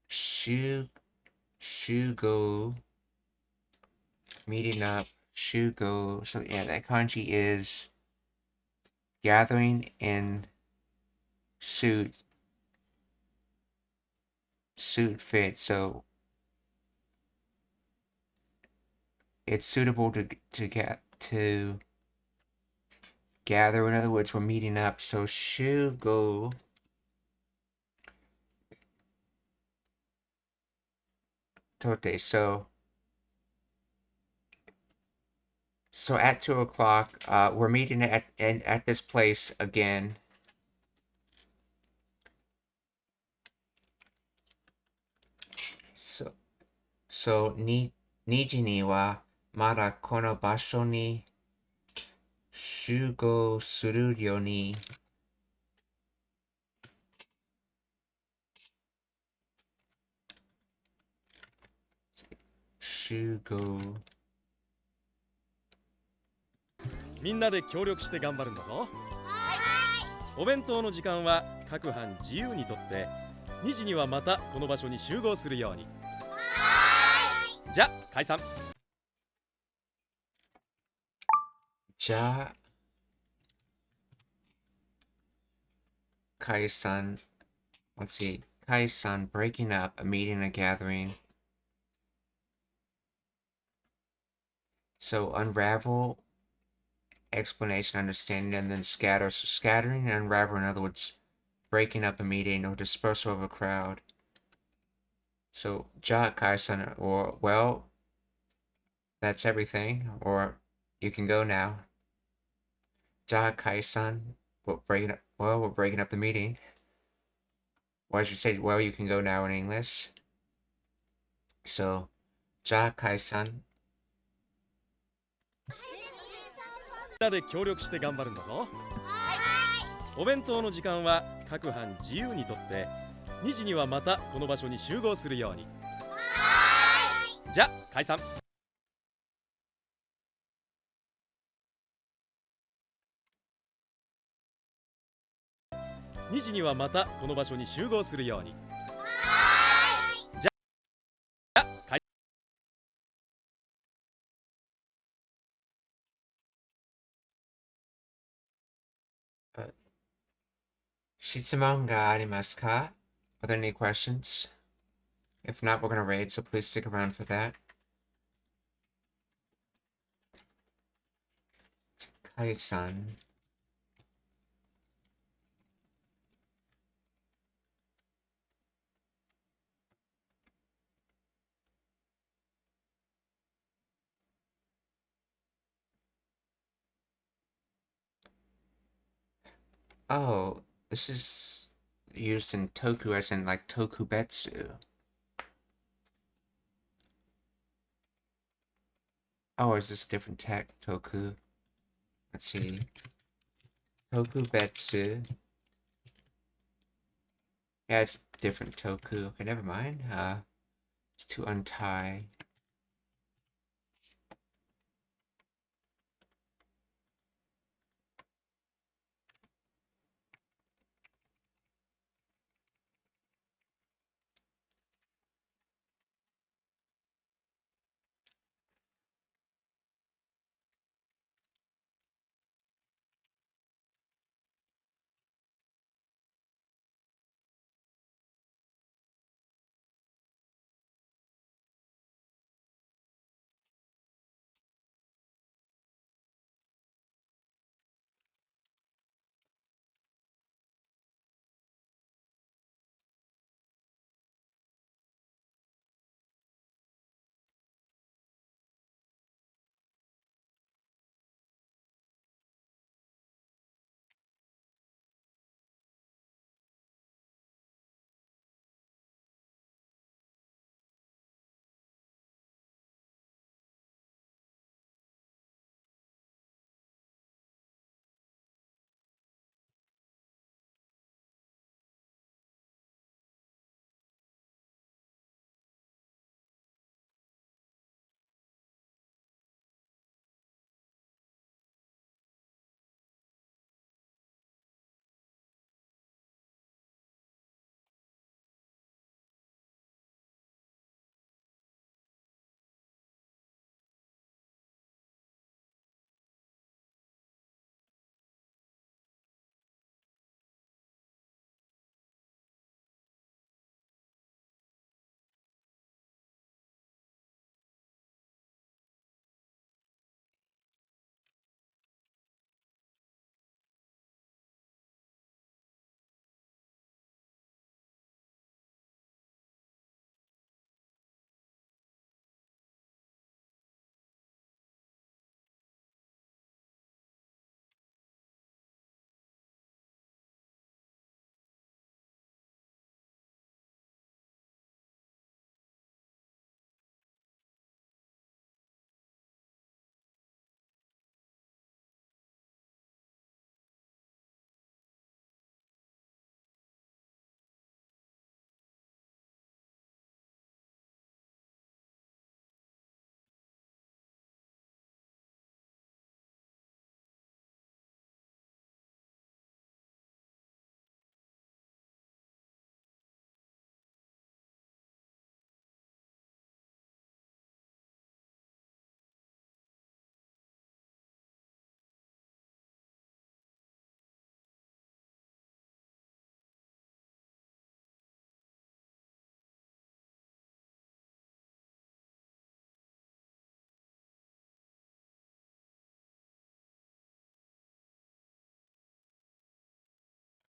Speaker 1: Shugo meeting up. Shugo. So yeah, that kanji is gathering in suit fit. So it's suitable to gather. In other words, we're meeting up. So Shugo. Tote. So at 2 o'clock, we're meeting at this place again. So 2時にはまだこの場所に集合するように集合。
Speaker 5: みんなで協力して頑張るんだぞ。お弁当の時間は各班自由にとって2時にはまたこの場所に集合するように。じゃあ解散。
Speaker 1: じゃあ解散。Let's see. 解散 breaking up, a meeting, a gathering. So unravel, explanation, understanding, and then scatter. So scattering and unravel, in other words, breaking up a meeting or dispersal of a crowd. So ja kaisan, or well, that's everything, or you can go now. Ja kaisan, we're breaking up the meeting. Why should you say, well, you can go now in English? So ja kaisan.
Speaker 5: みんなで協力して頑張るんだぞ。お弁当の時間は各班自由にとって2時にはまたこの場所に集合するように。じゃあ解散。2時にはまたこの場所に集合するように。じゃあ解散。
Speaker 1: 質問がありますか? Are there any questions? If not, we're going to raid, so please stick around for that. 解散. Oh, this is used in toku as in like tokubetsu. Oh, is this a different tech? Toku. Let's see. Tokubetsu. Yeah, it's different toku. Okay, never mind. It's to untie.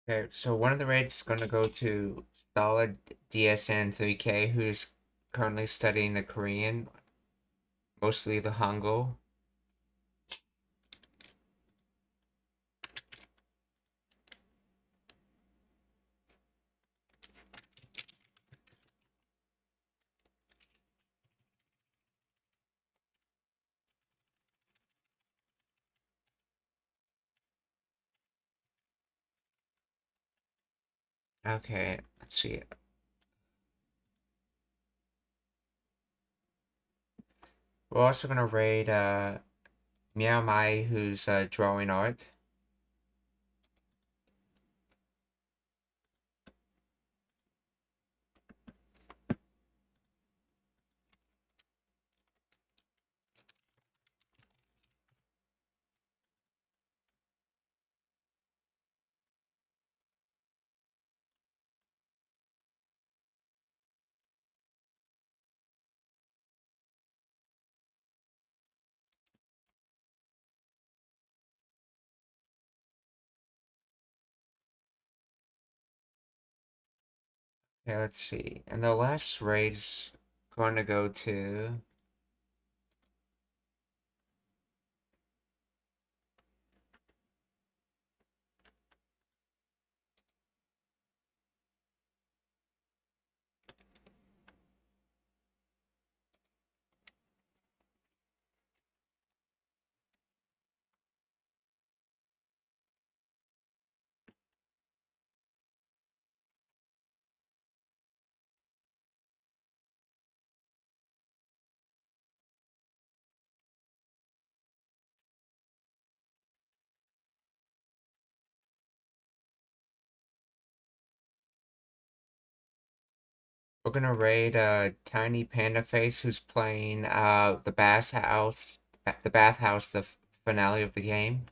Speaker 1: Okay, so one of the raids is going to go to Solid DSN 3K, who's currently studying the Korean, mostly the Hangul. Okay, let's see. We're also gonna raid Meow Mai, who's drawing art. Okay, let's see. And the last raid is going to go to we're gonna raid Tiny Panda Face, who's playing the bathhouse, the finale of the game.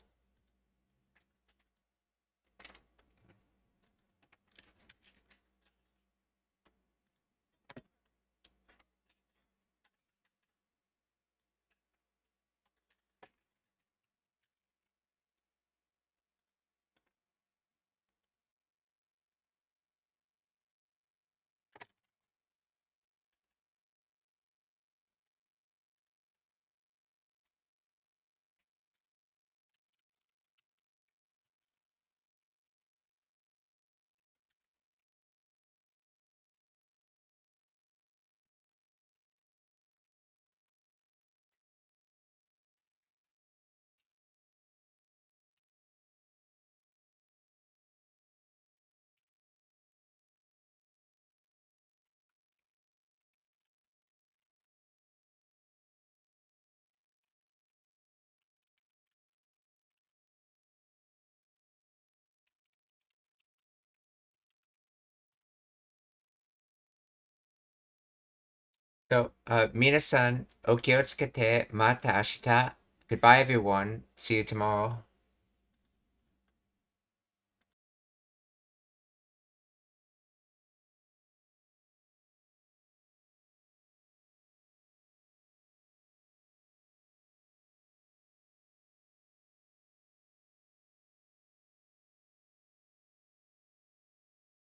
Speaker 1: So, 皆さん、お気をつけて、また明日。Goodbye, everyone. See you tomorrow.